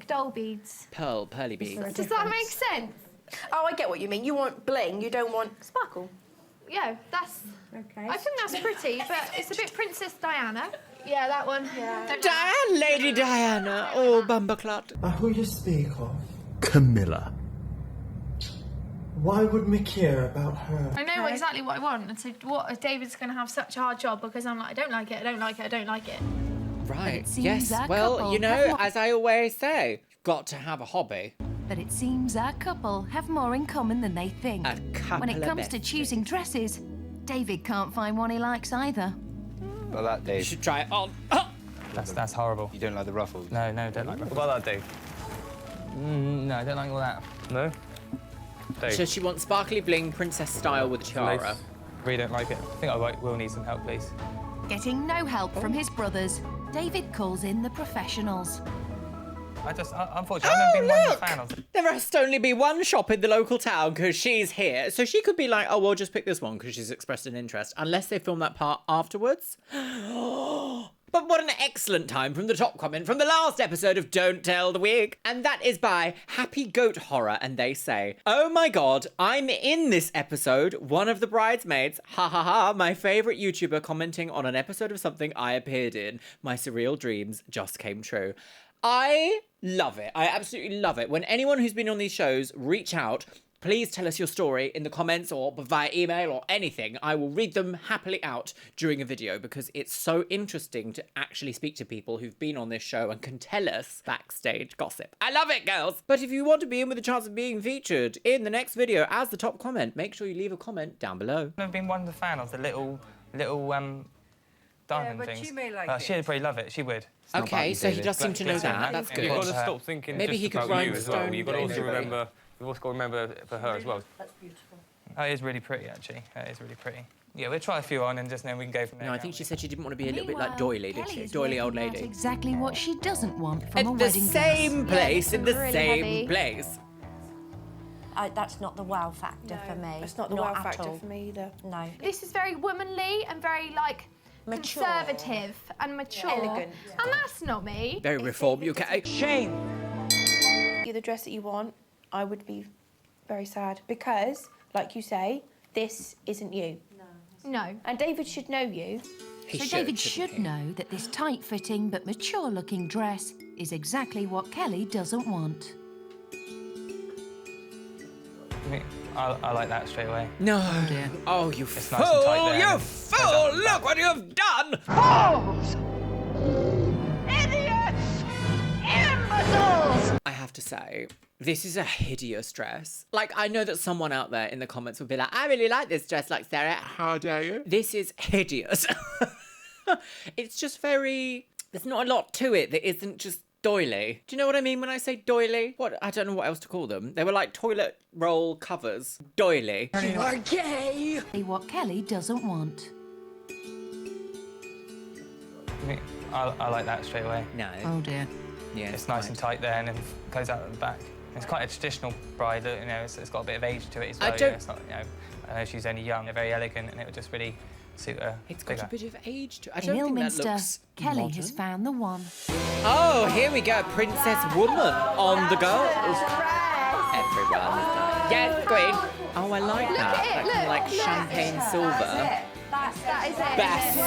doll beads. Pearly beads. Does that make sense? Oh, I get what you mean. You want bling, you don't want sparkle. Yeah, that's... Okay. I think that's pretty, but it's a bit Princess Diana. Yeah, that one. Yeah. Diana, Lady Diana. Oh, bumperclot. Who you speak of? Camilla. Why would me care about her? I know exactly what I want. And so what if David's going to have such a hard job because I'm like, I don't like it, I don't like it, I don't like it. Right, seems yes. our Well, couple you know, have as I always say, you've got to have a hobby. But it seems our couple have more in common than they think. A couple When it of comes to besties. choosing dresses, David can't find one he likes either. Well, that, Dave. You should try it on. That's horrible. You don't like the ruffles? No, don't like ruffles. What about that, Dave? No, I don't like all that. No? Dave? So she wants sparkly bling, princess style with a tiara. Really don't like it. I think I will need some help, please. Getting no help from his brothers, David calls in the professionals. Unfortunately, I've never been one of the fan of it. There must only be one shop in the local town because she's here. So she could be like, oh, we'll just pick this one because she's expressed an interest. Unless they film that part afterwards. But what an excellent time from the top comment from the last episode of Don't Tell the Wig. And that is by Happy Goat Horror. And they say, oh my God, I'm in this episode. One of the bridesmaids. Ha ha ha. My favourite YouTuber commenting on an episode of something I appeared in. My surreal dreams just came true. I love it. I absolutely love it. When anyone who's been on these shows reach out, please tell us your story in the comments or via email or anything. I will read them happily out during a video because it's so interesting to actually speak to people who've been on this show and can tell us backstage gossip. I love it, girls. But if you want to be in with a chance of being featured in the next video as the top comment, make sure you leave a comment down below. I've never been one of the fan of the little diamond but things. she may like it. She'd probably love it. She would. Okay, so he does seem to know that. That's good. You've got to stop thinking Maybe just he could about you as well. rhinestone You've got to also anybody. remember. You've also got to remember for her as well. That's beautiful. That is really pretty, actually. That is really pretty. Yeah, we'll try a few on and just then we can go from there. No, I think she said she didn't want to be a little bit like Meanwhile, doily, did she? Kelly's Doily old working out lady. exactly what she doesn't want from a At the wedding same dress. place, in the really same heavy. place. That's not the wow factor for me. It's not the Not wow at factor all. for me either. No. This is very womanly and very, like, Mature. conservative and mature. Elegant. And that's not me. Very reform UK. Shame. The dress that you want, I would be very sad because, like you say, this isn't you. No. And David should know you. David should know that this tight-fitting but mature-looking dress is exactly what Kelly doesn't want. I like that straight away. No. Oh dear. Oh, you It's fool! nice and tight there, You and then fool! Look what you've done! Fools! Idiots! Imbeciles! I have to say, this is a hideous dress. Like, I know that someone out there in the comments will be like, I really like this dress, like, Sarah. How dare you? This is hideous. It's just very... There's not a lot to it that isn't just doily. Do you know what I mean when I say doily? What? I don't know what else to call them. They were like toilet roll covers. Doily. You are gay! What Kelly doesn't want. I like that straight away. No. Oh dear. Yeah, it's nice and tight there and then goes out at the back. It's quite a traditional bride, you know, it's got a bit of age to it as well. I don't... You know, it's not, you know, I know she's only young, they're very elegant, and it would just really suit her. It's got a bit of age to it. I In don't think that Ilminster, looks Kelly modern. has found the one. Oh, here we go. Princess woman on the go. Everyone is like, yes, queen. Oh, I like that. That kind of like champagne silver. That is it. Best.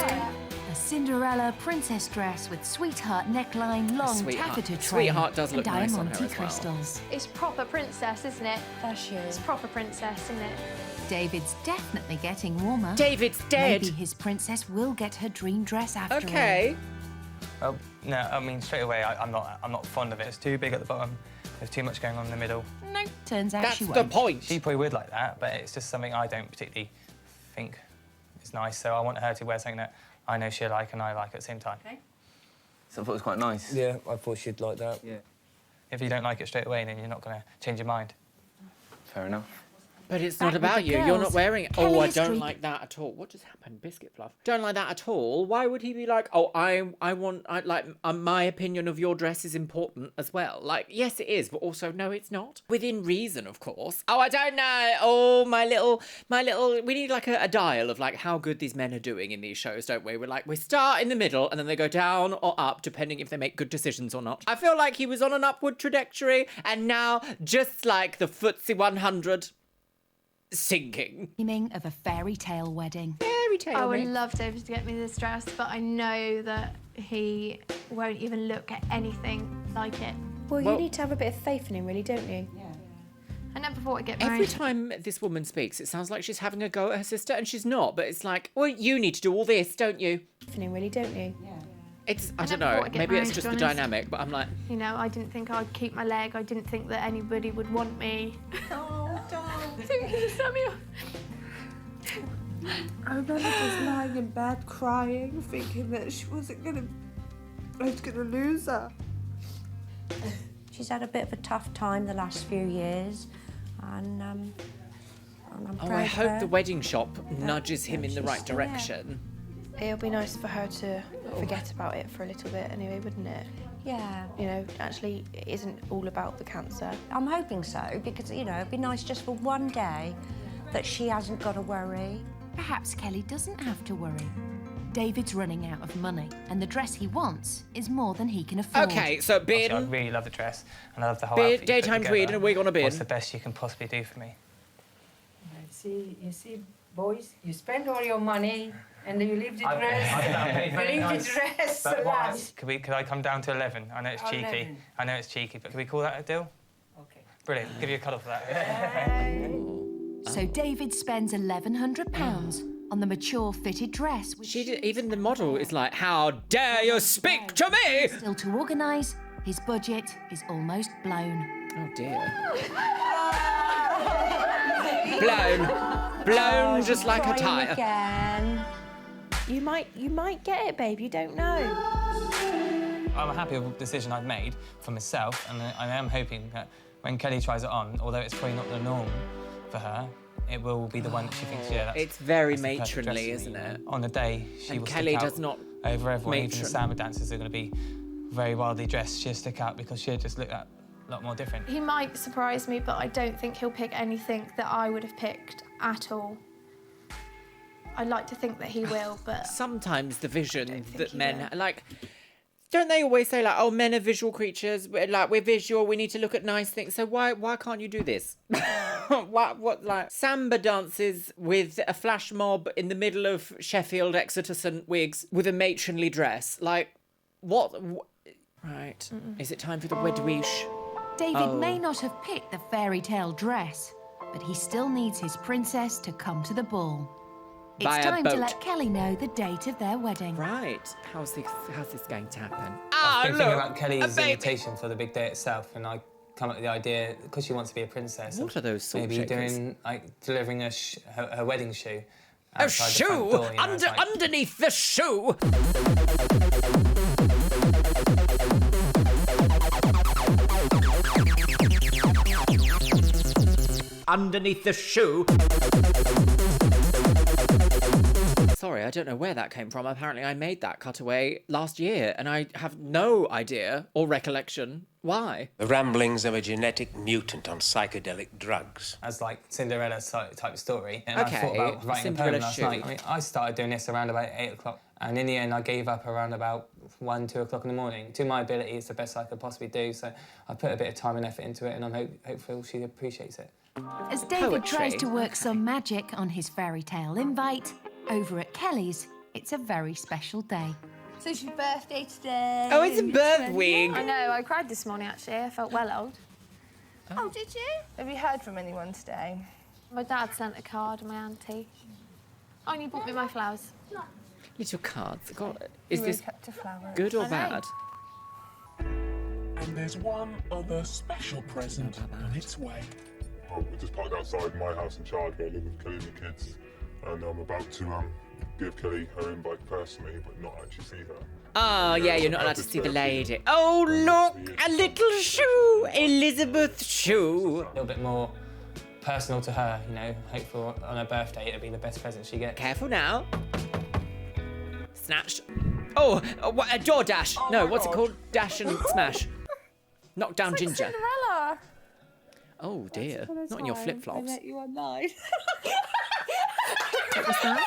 A Cinderella princess dress with sweetheart neckline, long taffeta train, Sweetheart does look and nice on diamante her as well. crystals. It's proper princess, isn't it? That's you. It's proper princess, isn't it? David's definitely getting warmer. David's dead. Maybe his princess will get her dream dress after Okay. Well, no, I mean, straight away, I'm not fond of it. It's too big at the bottom. There's too much going on in the middle. all. No, turns out That's she the won't. point. She probably would like that, but it's just something I don't particularly think is nice. So I want her to wear something that I know she'll like and I like at the same time. So I thought it was quite nice. Yeah, I thought she'd like that. Yeah. If you don't like it straight away, then you're not going to change your mind. Fair enough. But it's Back not with about the you. You're girls. not wearing it. Kelly Oh, I is don't treat- like that at all. What just happened? Biscuit fluff. Don't like that at all. Why would he be like, oh, my opinion of your dress is important as well? Like, yes, it is, but also, no, it's not. Within reason, of course. Oh, I don't know. Oh, my little, we need like a dial of like how good these men are doing in these shows, don't we? We're like, we start in the middle and then they go down or up, depending if they make good decisions or not. I feel like he was on an upward trajectory and now, just like the FTSE 100, sinking. Dreaming of a fairy tale wedding. Fairy tale. I would love David to get me this dress, but I know that he won't even look at anything like it. Well, you need to have a bit of faith in him, really, don't you? Yeah. I never thought I'd get married. Every time this woman speaks, it sounds like she's having a go at her sister, and she's not. But it's like, well, you need to do all this, don't you? Faith in him, really, don't you? Yeah. It's, I I don't never know, thought I'd get maybe it's married, just to the be honest. dynamic, but I'm like, You know, I didn't think I'd keep my leg. I didn't think that anybody would want me. Oh, Samuel. I remember just lying in bed crying, thinking that I was gonna lose her. She's had a bit of a tough time the last few years, and I'm oh, proud I of hope her. the wedding shop nudges him in the she's right still there. direction. It'll be nice for her to forget about it for a little bit anyway, wouldn't it? Yeah. You know, actually, it isn't all about the cancer. I'm hoping so, because, you know, it'd be nice just for one day that she hasn't got to worry. Perhaps Kelly doesn't have to worry. David's running out of money, and the dress he wants is more than he can afford. Okay, so Obviously, I bin, really love the dress, and I love the whole bin, outfit you put daytime together. tweed and a wig on a bin. What's the best you can possibly do for me? You see, boys, you spend all your money and you leave the I've done dress. very You leave nice. the dress But what alive. else? Could I come down to 11? I know it's cheeky. 11. I know it's cheeky, but can we call that a deal? Okay. Brilliant. Give you a cuddle for that. So David spends £1,100 on the mature fitted dress. Which even the model is like, how dare you speak to me? Still to organise, his budget is almost blown. Oh dear. Blown just like a Crying tire. again. You might get it, babe. You don't know. I'm happy with the decision I've made for myself, and I am hoping that when Kelly tries it on, although it's probably not the norm for her, it will be the one that she thinks, yeah, that's It's very that's the perfect dress matronly, for me, isn't you know. it? On the day, she And will Kelly stick out does not over everyone. Even the matron. samba dancers are going to be very wildly dressed. She'll stick out because she'll just look a lot more different. He might surprise me, but I don't think he'll pick anything that I would have picked at all. I'd like to think that he will, but Sometimes the vision that he men will. like, don't they always say like, oh, men are visual creatures, we're visual, we need to look at nice things, so why can't you do this? what, like samba dances with a flash mob in the middle of Sheffield Exeter St Wigs with a matronly dress? Like, what? Right. Is it time for the wedwish? David may not have picked the fairy tale dress, but he still needs his princess to come to the ball. It's By a time to boat. let Kelly know the date of their wedding. Right. How's this going to happen? I've been thinking about Kelly's invitation for the big day itself, and I come up with the idea because she wants to be a princess. What are those salt maybe shakers? doing delivering her wedding shoe. A outside the front shoe door, you know, it's like- underneath the shoe. Underneath the shoe. Sorry, I don't know where that came from. Apparently I made that cutaway last year and I have no idea or recollection why. The ramblings of a genetic mutant on psychedelic drugs. As like Cinderella type story. And Okay, I thought about writing Cinderella a poem last shoe. night. I mean, I started doing this around about 8 o'clock. And in the end, I gave up around about 1, 2 o'clock in the morning. To my ability, it's the best I could possibly do. So I put a bit of time and effort into it, and I'm hopeful she appreciates it. As David Poetry. tries to work some magic on his fairy tale invite, over at Kelly's, it's a very special day. So it's your birthday today. Oh, it's a birth week. I know, I cried this morning actually. I felt well old. Oh, did you? Have you heard from anyone today? My dad sent a card and my auntie. Oh, and you bought me my flowers. Little cards. God, is Really this kept a flower. good or I know. bad? And there's one other special present on its way. We're just parked outside my house in Chard where I live with Kelly and the kids. And I'm about to give Kelly her invite personally, but not actually see her. Oh, yeah, you're not allowed to see the lady. Oh, look, a little shoe, Elizabeth's shoe. A little bit more personal to her, you know. Hopefully on her birthday, it'll be the best present she gets. Careful now. Snatched. Oh, what, a door dash. Oh No, my what's it God. called? Dash and smash. Knock down It's like Ginger. Cinderella. Oh, dear. Not in your flip-flops. I met you online. What was that?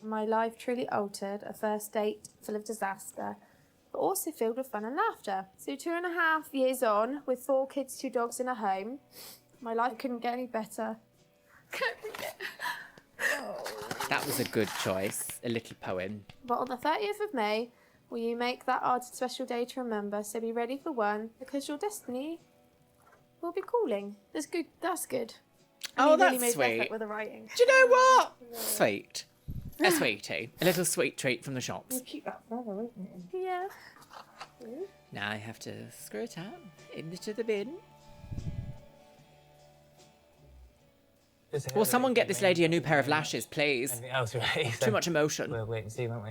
My life truly altered, a first date full of disaster, but also filled with fun and laughter. So 2.5 years on, with 4 kids, 2 dogs in a home, my life couldn't get any better. That was a good choice. A little poem. But on the 30th of May, will you make that our special day to remember? So be ready for one, because your destiny will be calling. That's good. That's good. And Oh, he really that's made sweet. effort with the writing. Do you know what? Sweet. A sweetie. A little sweet treat from the shops. We'll keep that forever, won't we? Yeah. Now I have to screw it out into the bin. Will someone get this lady a new pair of lashes, please? Anything else, right? Too much emotion. We'll wait and see, won't we?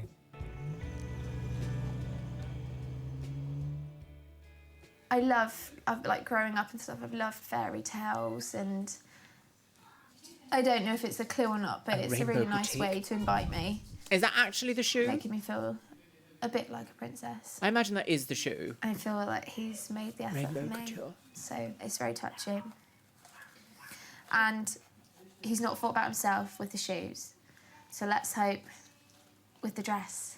I've like growing up and stuff, I've loved fairy tales, and I don't know if it's a clue or not, but A it's a rainbow really nice boutique. way to invite me, Is that actually the shoe? making me feel a bit like a princess. I imagine that is the shoe. I feel like he's made the effort Rainbow for me, couture. so it's very touching. And he's not thought about himself with the shoes, so let's hope with the dress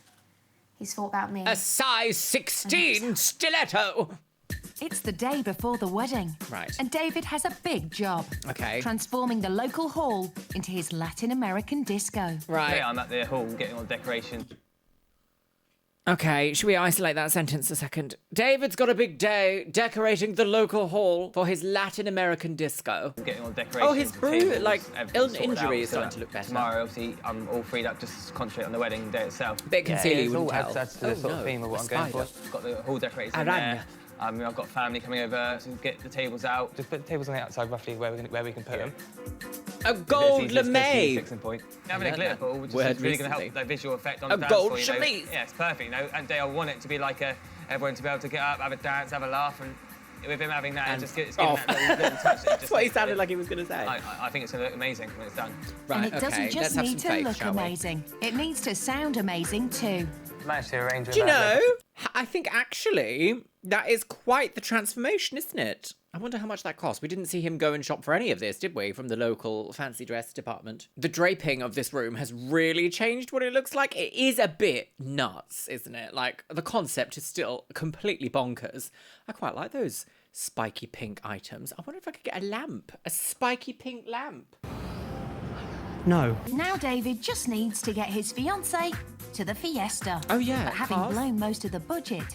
he's thought about me. A size 16 stiletto. It's the day before the wedding. Right. And David has a big job. Okay. Transforming the local hall into his Latin American disco. Right. Yeah, I'm at the hall getting all the decorations. Okay, should we isolate that sentence a second? David's got a big day decorating the local hall for his Latin American disco. Getting all the decorations. Oh, his the brew, tables, like, everything sorted injury out, is so starting that to look better. Tomorrow, obviously, I'm all freed up just to concentrate on the wedding day itself. Bit concealy, you it's all wouldn't tell. adds to the Oh, sort no, of theme of what a I'm going spider. for. Got the hall decorated in Aranya. there. I've got family coming over to get the tables out. Just put the tables on the outside, roughly where we can put them. A gold lame. Fixing point. Having a learned glitter that ball, which word is really going to recently. help the visual effect on A the dance gold floor, you know. chemise. Yeah, it's perfect, you know. And I want it to be like everyone to be able to get up, have a dance, have a laugh, and with him having that, And it's giving that little touch. That's what he sounded like he was going to say. I think it's going to look amazing when it's done. And it doesn't just need to look amazing. It needs to sound amazing too. Managed to arrange Do you know? I think actually that is quite the transformation, isn't it? I wonder how much that cost. We didn't see him go and shop for any of this, did we, from the local fancy dress department? The draping of this room has really changed what it looks like. It is a bit nuts, isn't it? Like, the concept is still completely bonkers. I quite like those spiky pink items. I wonder if I could get a lamp. A spiky pink lamp. No. Now David just needs to get his fiancée to the Fiesta. Oh, yeah, But having cars. blown most of the budget,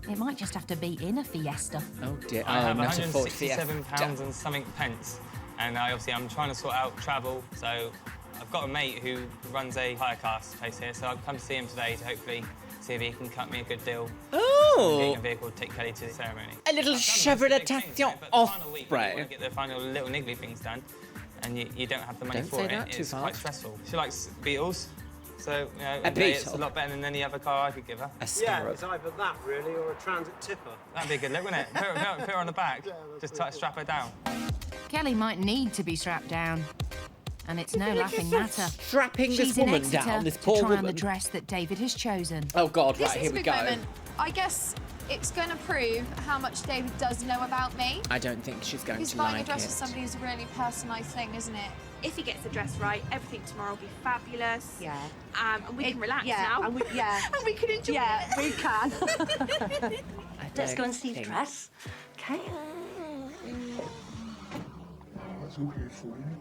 it might just have to be in a Fiesta. Oh dear. I have not a Ford £167 Fiesta. and something pence, and I'm trying to sort out travel. So I've got a mate who runs a hire car place here, so I've come to see him today to hopefully see if he can cut me a good deal. Oh! Getting a vehicle to take Kelly to the ceremony. A little chevroletation off spray. Get the final little niggly things done, and you don't have the money Don't for say it. that too It's fast. quite stressful. She likes Beatles, so A it's Beetle? a lot better than any other car I could give her. A scarab. It's either that, really, or a transit tipper. That'd be a good look, wouldn't it? Put her on the back, just strap her down. Kelly might need to be strapped down. And it's no laughing matter. Strapping this She's in woman Exeter down, this to poor try on the woman. dress that David has chosen. Oh God, This right, is here a we big go. moment. I guess it's going to prove how much David does know about me. I don't think she's going Because to buying like a dress it. for somebody is a really personalised thing, isn't it? If he gets the dress right, everything tomorrow will be fabulous. Yeah. And we can relax yeah, now. and we, yeah. And we can enjoy Yeah, it. we can. Let's go don't and see the think- dress. Okay. That's all here for you.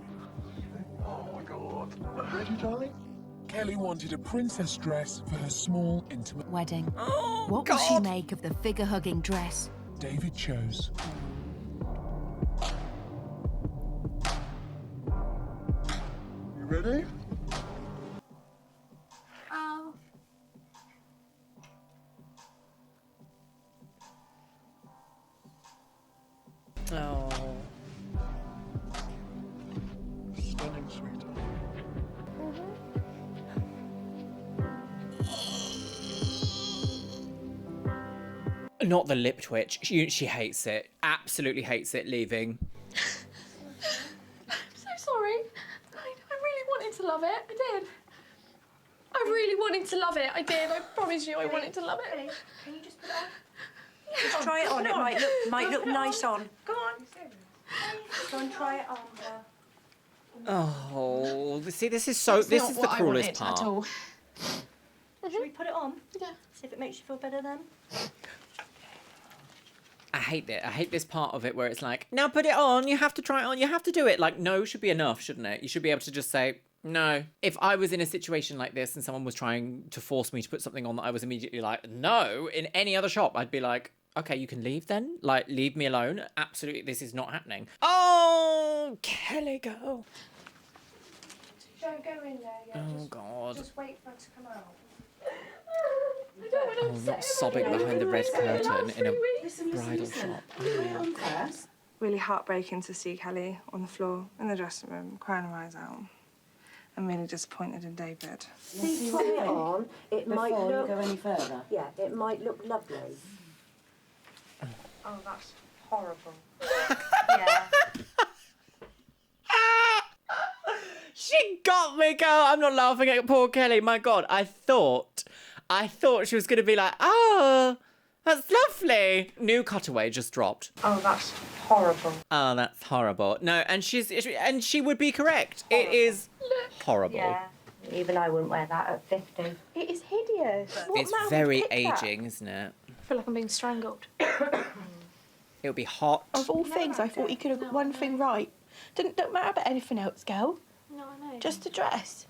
Oh my God. Ready, darling? Kelly wanted a princess dress for her small, intimate Wedding. Oh, What will she make of the figure-hugging dress? David chose. You ready? Oh. Oh. Stunning, sweetheart. Not the lip twitch. She hates it. Absolutely hates it leaving. I'm so sorry. I really wanted to love it. I did. I really wanted to love it. I did. I promise you, I wanted to love it. Can you just put it on? Just try it on. It might look nice on. Go on. Go and try it on. Oh, see, this is so. That's This not is the what I cruelest wanted part. at all. Should we put it on? Yeah. See if it makes you feel better then. I hate it. I hate this part of it where it's like, now put it on. You have to try it on. You have to do it. Like, no should be enough, shouldn't it? You should be able to just say no. If I was in a situation like this and someone was trying to force me to put something on that I was immediately like, no, in any other shop, I'd be like, okay, you can leave then. Like, leave me alone. Absolutely, this is not happening. Oh, Kelly, go. Don't go in there yet. Oh, God. Just wait for it to come out. I don't want to Oh, upset not sobbing behind the red curtain in a Listen, bridal listen. shop. Put it on first. Really heartbreaking to see Kelly on the floor in the dressing room, crying her eyes out. I'm really disappointed in David. See, try it on. It might Before you look. go any further. Yeah, it might look lovely. Oh, that's horrible. yeah. She got me, girl. I'm not laughing at poor Kelly. My God, I thought she was going to be like, oh, that's lovely. New cutaway just dropped. Oh, that's horrible. Oh, that's horrible. No, and she would be correct. It is horrible. Yeah. Even I wouldn't wear that at 50. It is hideous. What It's man would very pick that? aging, isn't it? I feel like I'm being strangled. It'll be hot. Of all things, I thought you could have got one thing right. Don't matter about anything else, girl. No, I know. Just the dress.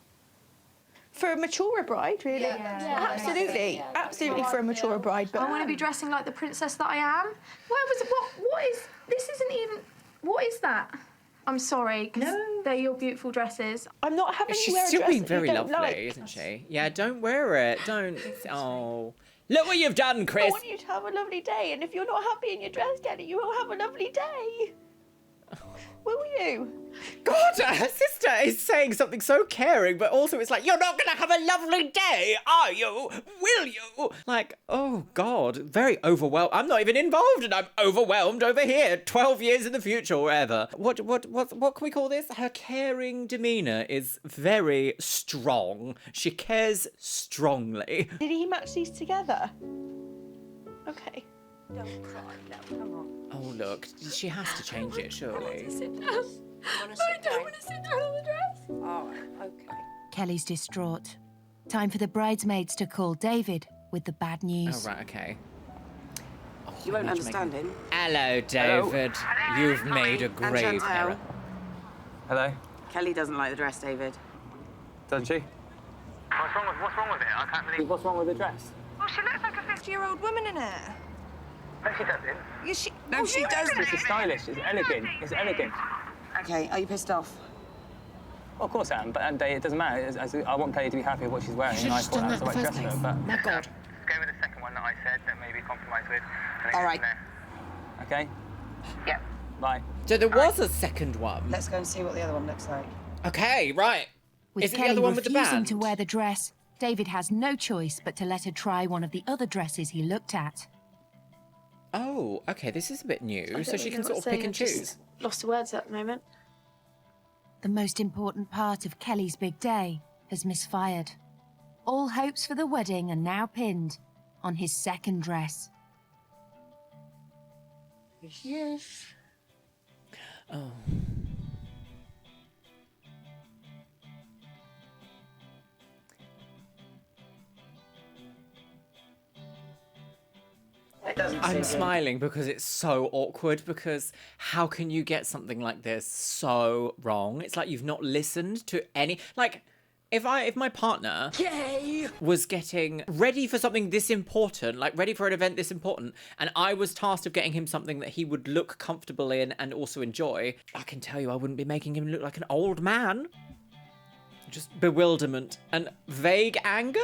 For a maturer bride, really. Yeah. Absolutely. Yeah. Absolutely for a maturer bride. But I want to be dressing like the princess that I am. What is, this isn't even, what is that? I'm sorry, because they're your beautiful dresses. I'm not having you She's wear a still dress being that you very don't lovely, like. isn't she? Yeah, don't wear it. Don't. Oh. Look what you've done, I Chris. want you to have a lovely day, and if you're not happy in your dress, Kelly, you won't have a lovely day. Will you? God, her sister is saying something so caring, but also it's like, you're not going to have a lovely day, are you? Will you? Like, oh, God, very overwhelmed. I'm not even involved, and I'm overwhelmed over here, 12 years in the future, or whatever. What can we call this? Her caring demeanour is very strong. She cares strongly. Did he match these together? Okay. Don't cry. No, come on. Oh, look, she has to change it, surely. Sit down. I don't want to sit down on the dress. All right, okay. Kelly's distraught. Time for the bridesmaids to call David with the bad news. Oh, right, okay. Oh, You won't understand him. Hello, David. You've made a And grave Chantal. error. Hello. Kelly doesn't like the dress, David. Doesn't she? What's wrong with it? I can't believe. What's wrong with the dress? Well, she looks like a 50-year-old woman in it. No, she doesn't. Yes, no, she doesn't. It's stylish. It's elegant. It's elegant. Okay, are you pissed off? Well, of course I am, but at the end of the day, it doesn't matter. I want Kelly to be happy with what she's wearing, and I thought that was the right dress for her. But My God. let's go with the second one that I said that maybe compromise with. All right. Okay. Yeah. Bye. So there was a second one. Let's go and see what the other one looks like. Okay, right. With Is it the Kelly other one with the refusing band? to wear the dress, David has no choice but to let her try one of the other dresses he looked at. Oh, okay, this is a bit new, I so don't she know can what sort of to pick say, and I've just choose. Lost the words at the moment. The most important part of Kelly's big day has misfired. All hopes for the wedding are now pinned on his second dress. Yes. Oh. I'm smiling because it's so awkward, because how can you get something like this so wrong? It's like you've not listened to any, like, if my partner was getting ready for something this important, like ready for an event this important, and I was tasked of getting him something that he would look comfortable in and also enjoy, I can tell you I wouldn't be making him look like an old man. Just bewilderment and vague anger?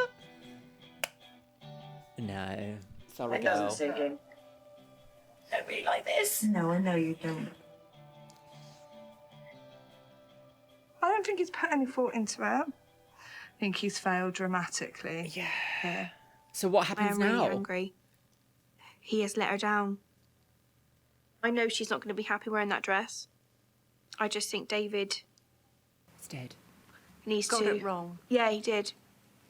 No. Sorry, It girl. doesn't suit you. Don't be like this. No, I know you don't. I don't think he's put any thought into it. I think he's failed dramatically. Yeah. So what happens I am now? really angry. He has let her down. I know she's not going to be happy wearing that dress. I just think David It's dead. needs Got to. it wrong. Yeah, he did.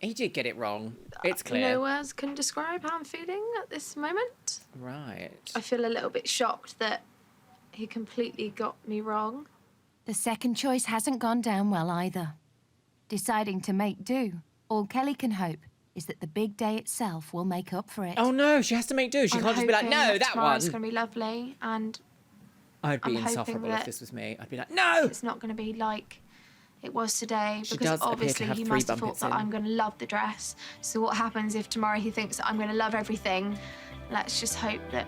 He did get it wrong. It's clear. No words can describe how I'm feeling at this moment. Right. I feel a little bit shocked that he completely got me wrong. The second choice hasn't gone down well either. Deciding to make do, all Kelly can hope is that the big day itself will make up for it. Oh no, she has to make do. She I'm can't just be like, hoping no, that tomorrow's one. going to be lovely, and I'd be I'm hoping insufferable if that this was me. I'd be like, no! it's not going to be like it was today, She because does appear to obviously have he 3 must have thought bumpets that in. I'm going to love the dress. So what happens if tomorrow he thinks that I'm going to love everything? Let's just hope that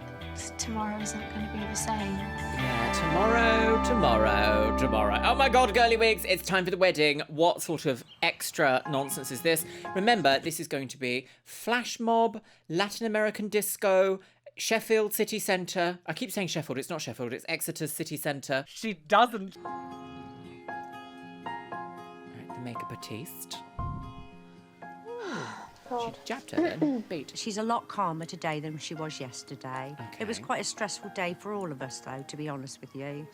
tomorrow isn't going to be the same. Yeah, tomorrow. Oh my God, girly wigs, it's time for the wedding. What sort of extra nonsense is this? Remember, this is going to be flash mob, Latin American disco, Sheffield City Centre. I keep saying Sheffield, it's not Sheffield, it's Exeter City Centre. She doesn't. Right, the makeup artiste. She jabbed her then. Beat. She's a lot calmer today than she was yesterday. It was Okay. quite a stressful day for all of us, though, to be honest with you.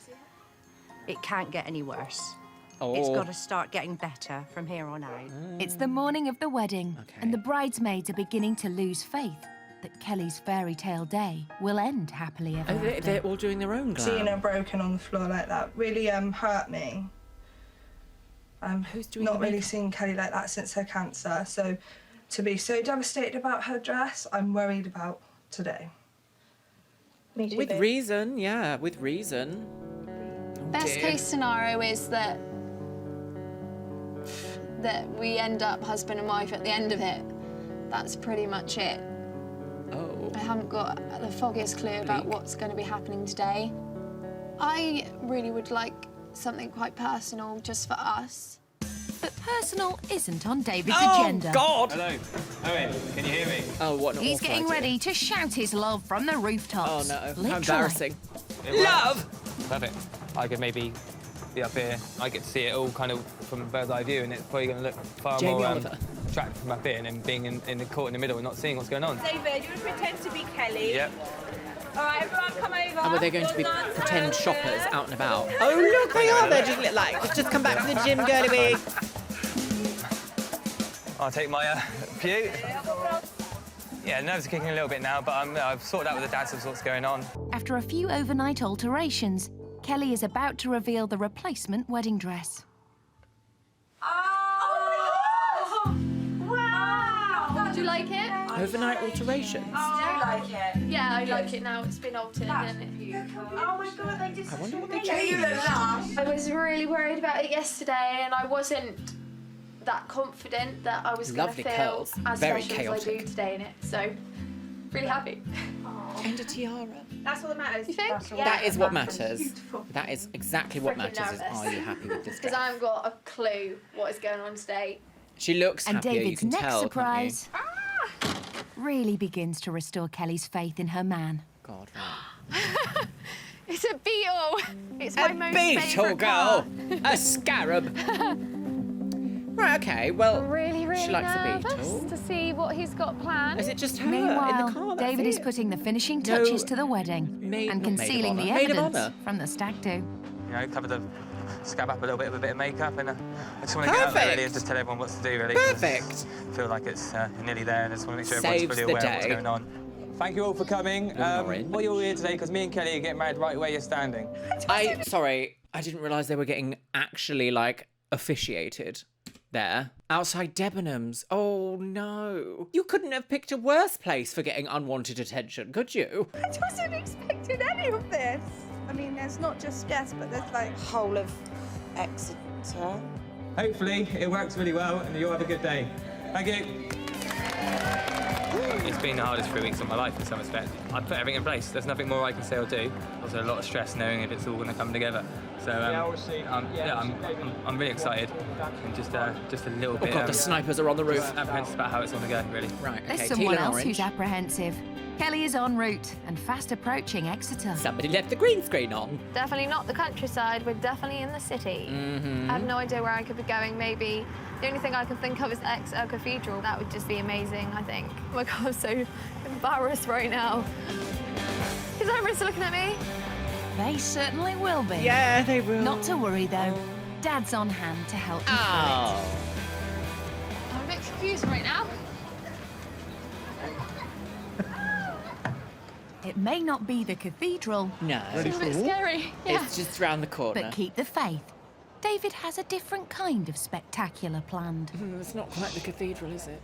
It can't get any worse. It's Oh. got to start getting better from here on out. It's the morning of the wedding, and the bridesmaids are beginning to lose faith that Kelly's fairy tale day will end happily ever Oh, after. they're all doing their own glam. Seeing her broken on the floor like that really hurt me. Who's doing not the really makeup? seen Kelly like that since her cancer. So to be so devastated about her dress, I'm worried about today. Me too, With babe. reason, yeah, with reason. Oh, Best dear. case scenario is that we end up husband and wife at the end of it. That's pretty much it. Oh. I haven't got the foggiest clue about what's going to be happening today. I really would like something quite personal just for us. But personal isn't on David's Oh, agenda. God! Hello. Owen, can you hear me? Oh, what an He's awful getting idea. ready to shout his love from the Oh rooftops. no, how Literally. embarrassing. It works. Love! Perfect. I could maybe be up here. I get to see it all kind of from a bird's eye view, and it's probably going to look far Jamie more Oliver. attractive from up here and then being in the court in the middle and not seeing what's going on. David, you would pretend to be Kelly. Yep. All right, everyone come over. Oh, but they're going to be We'll dance pretend around shoppers here. out and about. Oh, look, they are. They're just like, just come back from the gym, girly wig. I'll take my pew. Yeah, nerves are kicking a little bit now, but I've sorted out with the dads what's going on. After a few overnight alterations, Kelly is about to reveal the replacement wedding dress. Oh, wow! Do you like it? Overnight alterations? Do you like it? Yeah, I like it now. It's been altered. That's beautiful. Oh my god, they just. I wonder what they You look lush. I was really worried about it yesterday, and I wasn't that confident that I was going to Lovely feel curls. as Very special as I do chaotic. today in it. So, really happy. And a tiara. That's all that matters. You think? That is what matters. That is exactly what Freaking matters. Is nervous. are you happy with this Because dress? I haven't got a clue what is going on today. She looks And happier, you David's can next tell, surprise really begins to restore Kelly's faith in her man. can't you? God, right. It's a beetle. It's my most Beetle favourite girl! part. A scarab! Right, okay, well, Really, really she likes a nervous beetle. to see what he's got planned. Is it just her Meanwhile, in the car? That's David is it? putting the finishing No touches to the wedding and not maid of concealing the honour. Maid of evidence honour. from the stag do. You know, cover the scab up a little bit with a bit of makeup, and I just want to get out there really and just tell everyone what to do, really. 'cause Perfect. I feel like it's nearly there, and I just want to make sure Saves everyone's the fully aware of what's day. going on. Thank you all for coming. Well, you're all here today because me and Kelly are getting married right where you're standing. Sorry, I didn't realise they were getting actually, like, officiated there. Outside Debenhams. Oh, no. You couldn't have picked a worse place for getting unwanted attention, could you? I wasn't expecting any of this. I mean, there's not just guests, but there's like whole of Exeter. Hopefully, it works really well, and you'll have a good day. Thank you. It's been the hardest 3 weeks of my life in some respects. I put everything in place. There's nothing more I can say or do. There's a lot of stress knowing if it's all going to come together. So I'm really excited and just a little bit. Oh God, the snipers are on the roof. Apprehensive about how it's going to go, really. Right, There's okay, someone teal and else orange. who's apprehensive. Kelly is en route and fast approaching Exeter. Somebody left the green screen on. Definitely not the countryside. We're definitely in the city. Mm-hmm. I have no idea where I could be going. Maybe the only thing I can think of is Exeter Cathedral. That would just be amazing, I think. Oh my God, I'm so embarrassed right now. Is everyone still looking at me? They certainly will be. Yeah, they will. Not to worry, though. Dad's on hand to help you Oh. I'm a bit confused right now. through it. It may not be the cathedral, No. It's a bit scary. Yeah. It's just round the corner. but keep the faith. David has a different kind of spectacular planned. It's not quite the cathedral, is it?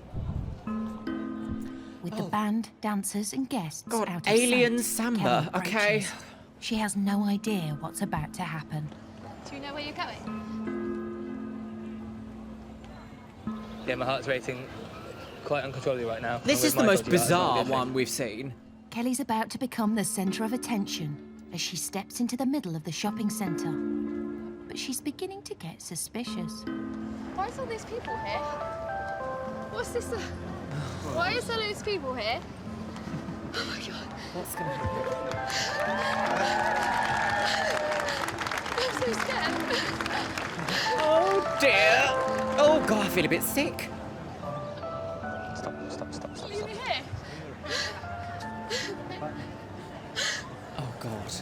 With the band, dancers and guests God, out of alien sight, samba, Kelly okay. approaches. She has no idea what's about to happen. Do you know where you're going? Yeah, my heart's racing quite uncontrollably right now. This I'm is with the my most body, like, bizarre I'm one we've seen. Kelly's about to become the centre of attention as she steps into the middle of the shopping centre. But she's beginning to get suspicious. Why is all these people here? What's this? Why is there loads of people here? Oh my God. What's going to happen? I'm so scared. Oh dear. Oh God, I feel a bit sick. Stop. Leave me here. Oh God.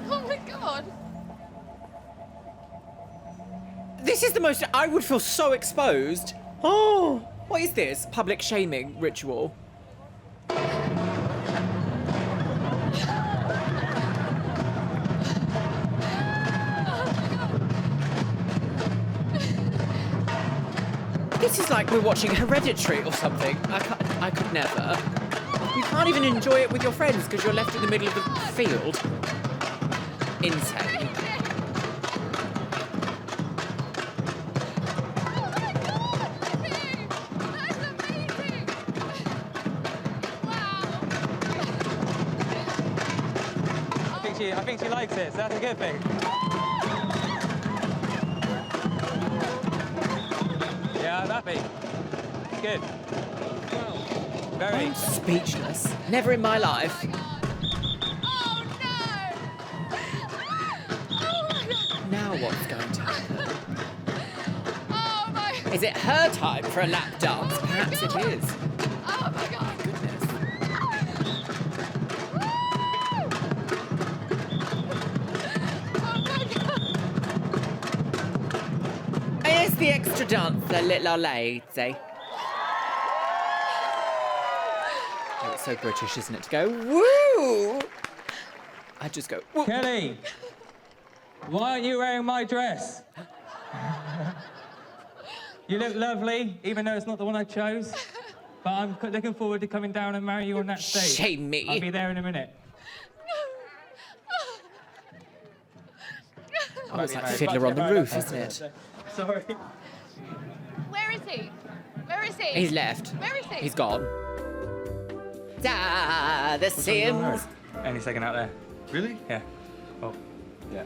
Oh my God. This is the most. I would feel so exposed. Oh, what is this? Public shaming ritual. This is like we're watching Hereditary or something. I could never. You can't even enjoy it with your friends because you're left in the middle of the field. Insane. I think she likes it, so that's a good thing. Yeah, I'm happy. Good. Very. I'm speechless. Never in my life. Oh no! Now what's going to happen? Oh my! Is it her time for a lap dance? Perhaps it is. Oh my God! Goodness. Here's the extra dancer, little lady. Oh, it's so British, isn't it, to go, woo! I just go, woo. Kelly, why aren't you wearing my dress? You look lovely, even though it's not the one I chose. But I'm looking forward to coming down and marrying you on that stage. Shame me. I'll be there in a minute. Oh, it's like Fiddler on the Roof, isn't it? Sorry. Where is he? Where is he? He's left. Where is he? He's gone. Da, the Sims. Any second out there. Really? Yeah. Oh. Yeah.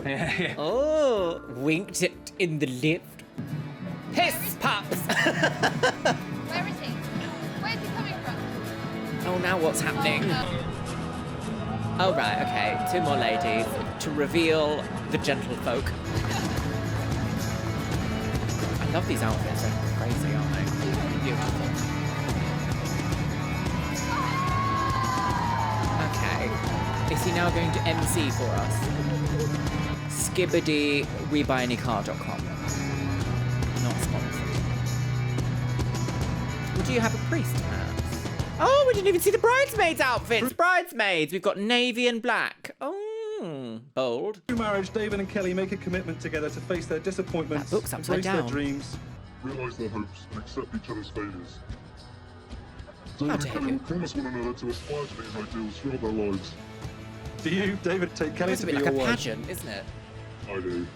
Yeah. Oh, winked it in the lift. Piss pops. Where is he? Where's he coming from? Oh, now what's happening? Oh, right, okay. 2 more ladies to reveal the gentlefolk. I love these outfits. They're crazy, aren't they? Beautiful. Okay. Is he now going to MC for us? Skibbity WeBuyAnyCar.com. Not sponsored. Would you have a priest, perhaps? Oh, we didn't even see the bridesmaids' outfits. Bridesmaids. We've got navy and black. Oh, bold. Through marriage, David and Kelly make a commitment together to face their disappointments, That book's upside embrace their down. dreams. Realise their hopes and accept each other's failures. How David and dare Kelly you. promise one another to aspire to these ideals throughout their lives. Do you, David, take Kelly It's to a be bit like your a wife? pageant, isn't it? I do.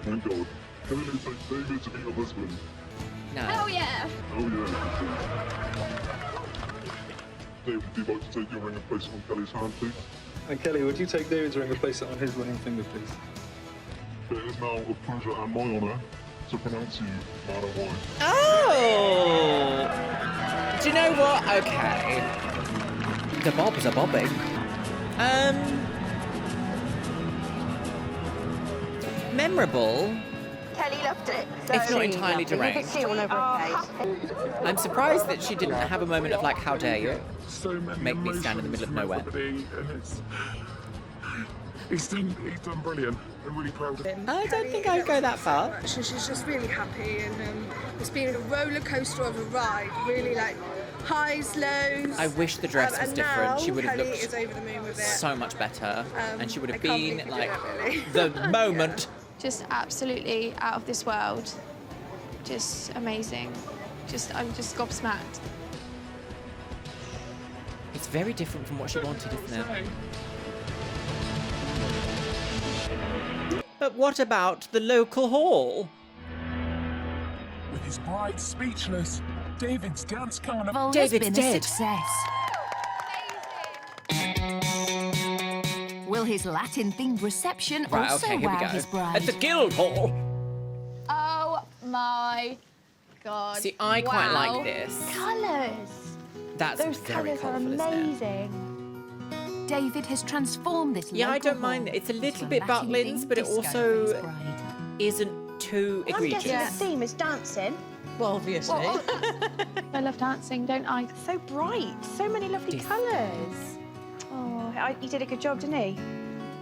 Thank God. Kelly may take David to be your husband. No. Hell yeah! Oh yeah. David, would you like to take your ring and place it on Kelly's hand, please? And Kelly, would you take David's ring and place it on his wedding finger, please? It is now a pleasure and my honour to pronounce you man and wife. Oh! Do you know what? Okay. The bobs are bobbing. Memorable. Kelly loved it. So If not entirely you could deranged. see it all over her face. I'm surprised that she didn't have a moment of like, how dare you? So many Make me stand in the middle of nowhere. emotions and he's done brilliant. I'm really proud of him. I don't think I'd go that far. She's just really happy, and it's been a roller coaster of a ride. Really, like highs, lows. I wish the dress was and different. now She would have Kelly looked is over the moon with it. so much better, and she would have I can't been believe you like did it, the moment. Just absolutely out of this world. Just amazing. I'm just gobsmacked. It's very different from what she wanted, isn't it? But what about the local hall? With his bride speechless, David's dance carnival. David's David's been a dead. success. Will his Latin-themed reception Right, also okay, here we wow go. his bride? At the Guildhall. Oh my god. See, I quite Wow. like this. Colours. That's Those very colours are colourful, isn't it? amazing. David has transformed this Yeah, I local don't mind. hall It's a little into bit Latin-themed Butlins, but it disco for his also bride. isn't too I'm guessing egregious. the theme is dancing. Well, obviously. I love dancing, don't I? So bright, so many lovely colours. Oh, he did a good job, didn't he?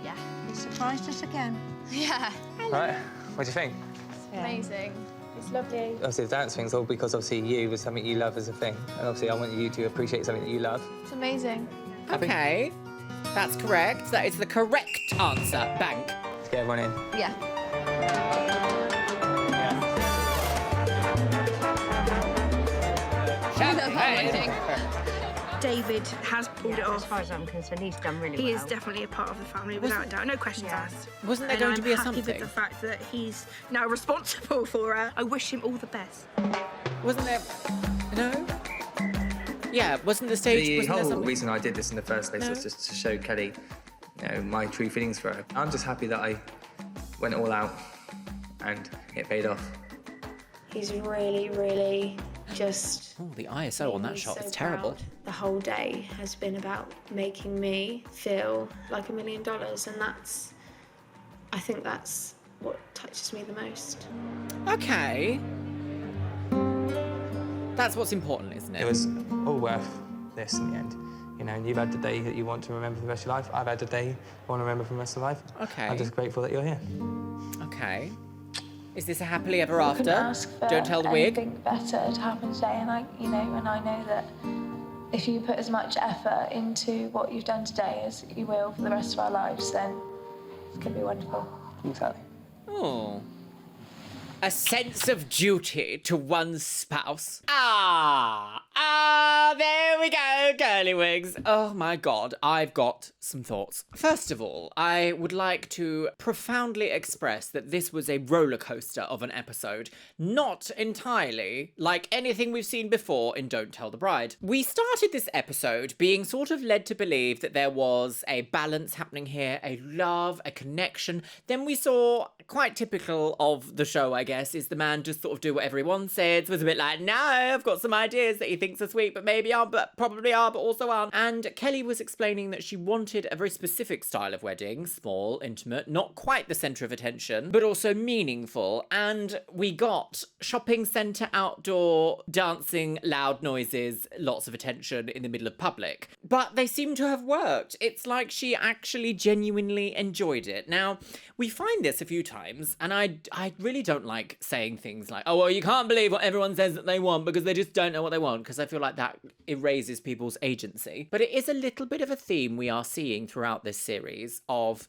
Yeah. He surprised us again. Yeah. Right. What do you think? Amazing. It's lovely. Obviously, the dance thing's all because obviously you was something you love as a thing, and obviously I want you to appreciate something that you love. It's amazing. Okay, that's correct. That is the correct answer. Bank. Let's get everyone in. Yeah. Champagne. David has pulled it As off. far as I'm concerned, he's done really He well. is definitely a part of the family, without a doubt. No questions asked. Wasn't there And going to I'm be a happy something? with the fact that he's now responsible for her. I wish him all the best. Wasn't there? No. Yeah, wasn't the stage? The wasn't there whole something? reason I did this in the first place No? was just to show Kelly, you know, my true feelings for her. I'm just happy that I went all out and it paid off. He's really, really just... Oh, the ISO on that made me shot so is terrible. proud. The whole day has been about making me feel like $1 million, and I think that's what touches me the most. Okay. That's what's important, isn't it? It was all worth this in the end. You know, you've had the day that you want to remember for the rest of your life. I've had the day I want to remember for the rest of life. Okay. I'm just grateful that you're here. Okay. Is this a happily ever I after? couldn't ask for Don't tell the wig. anything better to happen today, and I know that if you put as much effort into what you've done today as you will for the rest of our lives, then it's gonna be wonderful. Exactly. Oh. A sense of duty to one's spouse. There we go, curly wigs. Oh my God, I've got some thoughts. First of all, I would like to profoundly express that this was a roller coaster of an episode, not entirely like anything we've seen before in Don't Tell the Bride. We started this episode being sort of led to believe that there was a balance happening here, a love, a connection. Then we saw, quite typical of the show, I guess, is the man just sort of do whatever he wants. It was a bit like, no, I've got some ideas that he thinks are sweet, but maybe aren't, but probably are, but also aren't. And Kelly was explaining that she wanted a very specific style of wedding, small, intimate, not quite the centre of attention, but also meaningful. And we got shopping centre, outdoor, dancing, loud noises, lots of attention in the middle of public. But they seem to have worked. It's like she actually genuinely enjoyed it. Now, we find this a few times, and I really don't like saying things like, oh, well, you can't believe what everyone says that they want because they just don't know what they want, because I feel like that erases people's agency. But it is a little bit of a theme we are seeing throughout this series of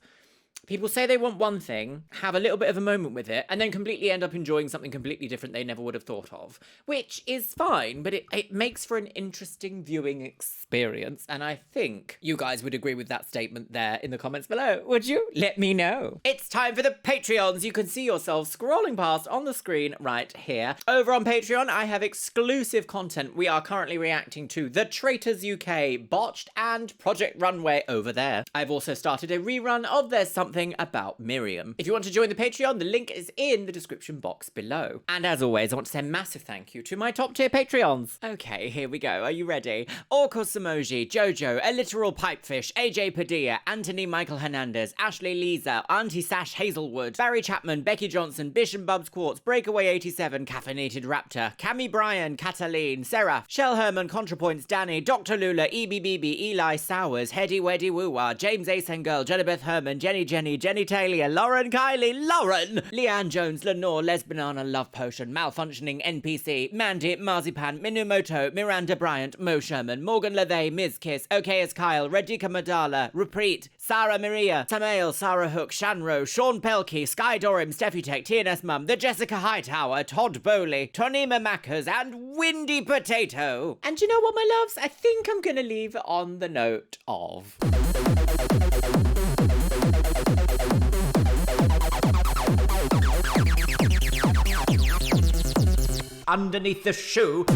people say they want one thing, have a little bit of a moment with it, and then completely end up enjoying something completely different they never would have thought of, which is fine, but it makes for an interesting viewing experience, and I think you guys would agree with that statement there in the comments below. Would you? Let me know. It's time for the Patreons. You can see yourself scrolling past on the screen right here. Over on Patreon, I have exclusive content. We are currently reacting to The Traitors UK, Botched, and Project Runway over there. I've also started a rerun of There's Something About Miriam. If you want to join the Patreon, the link is in the description box below. And as always, I want to say a massive thank you to my top tier Patreons. Okay, here we go. Are you ready? Orcus Emoji, Jojo, A Literal Pipefish, AJ Padilla, Anthony Michael Hernandez, Ashley Lisa, Auntie Sash Hazelwood, Barry Chapman, Becky Johnson, Bish and Bubs Quartz, Breakaway 87, Caffeinated Raptor, Cammy Bryan, Cataline, Seraph, Shell Herman, Contrapoints, Danny, Dr. Lula, EBBB, Eli Sowers, Heddy Weddy Woo-Wah, James Asen Girl, Jennifer Herman, Jenny Taylor, Lauren Kylie, Leanne Jones, Lenore, Les Banana, Love Potion, Malfunctioning NPC, Mandy, Marzipan, Minumoto, Miranda Bryant, Mo Sherman, Morgan LaVey, Ms. Kiss, OK as Kyle, Radhika Madala, Repreet, Sarah Maria, Tamail, Sarah Hook, Shanro, Sean Pelkey, Sky Dorim, Steffi Tech, TNS Mum, The Jessica Hightower, Todd Bowley, Tonima Mackers, and Windy Potato. And you know what, my loves? I think I'm gonna leave it on the note of... underneath the shoe.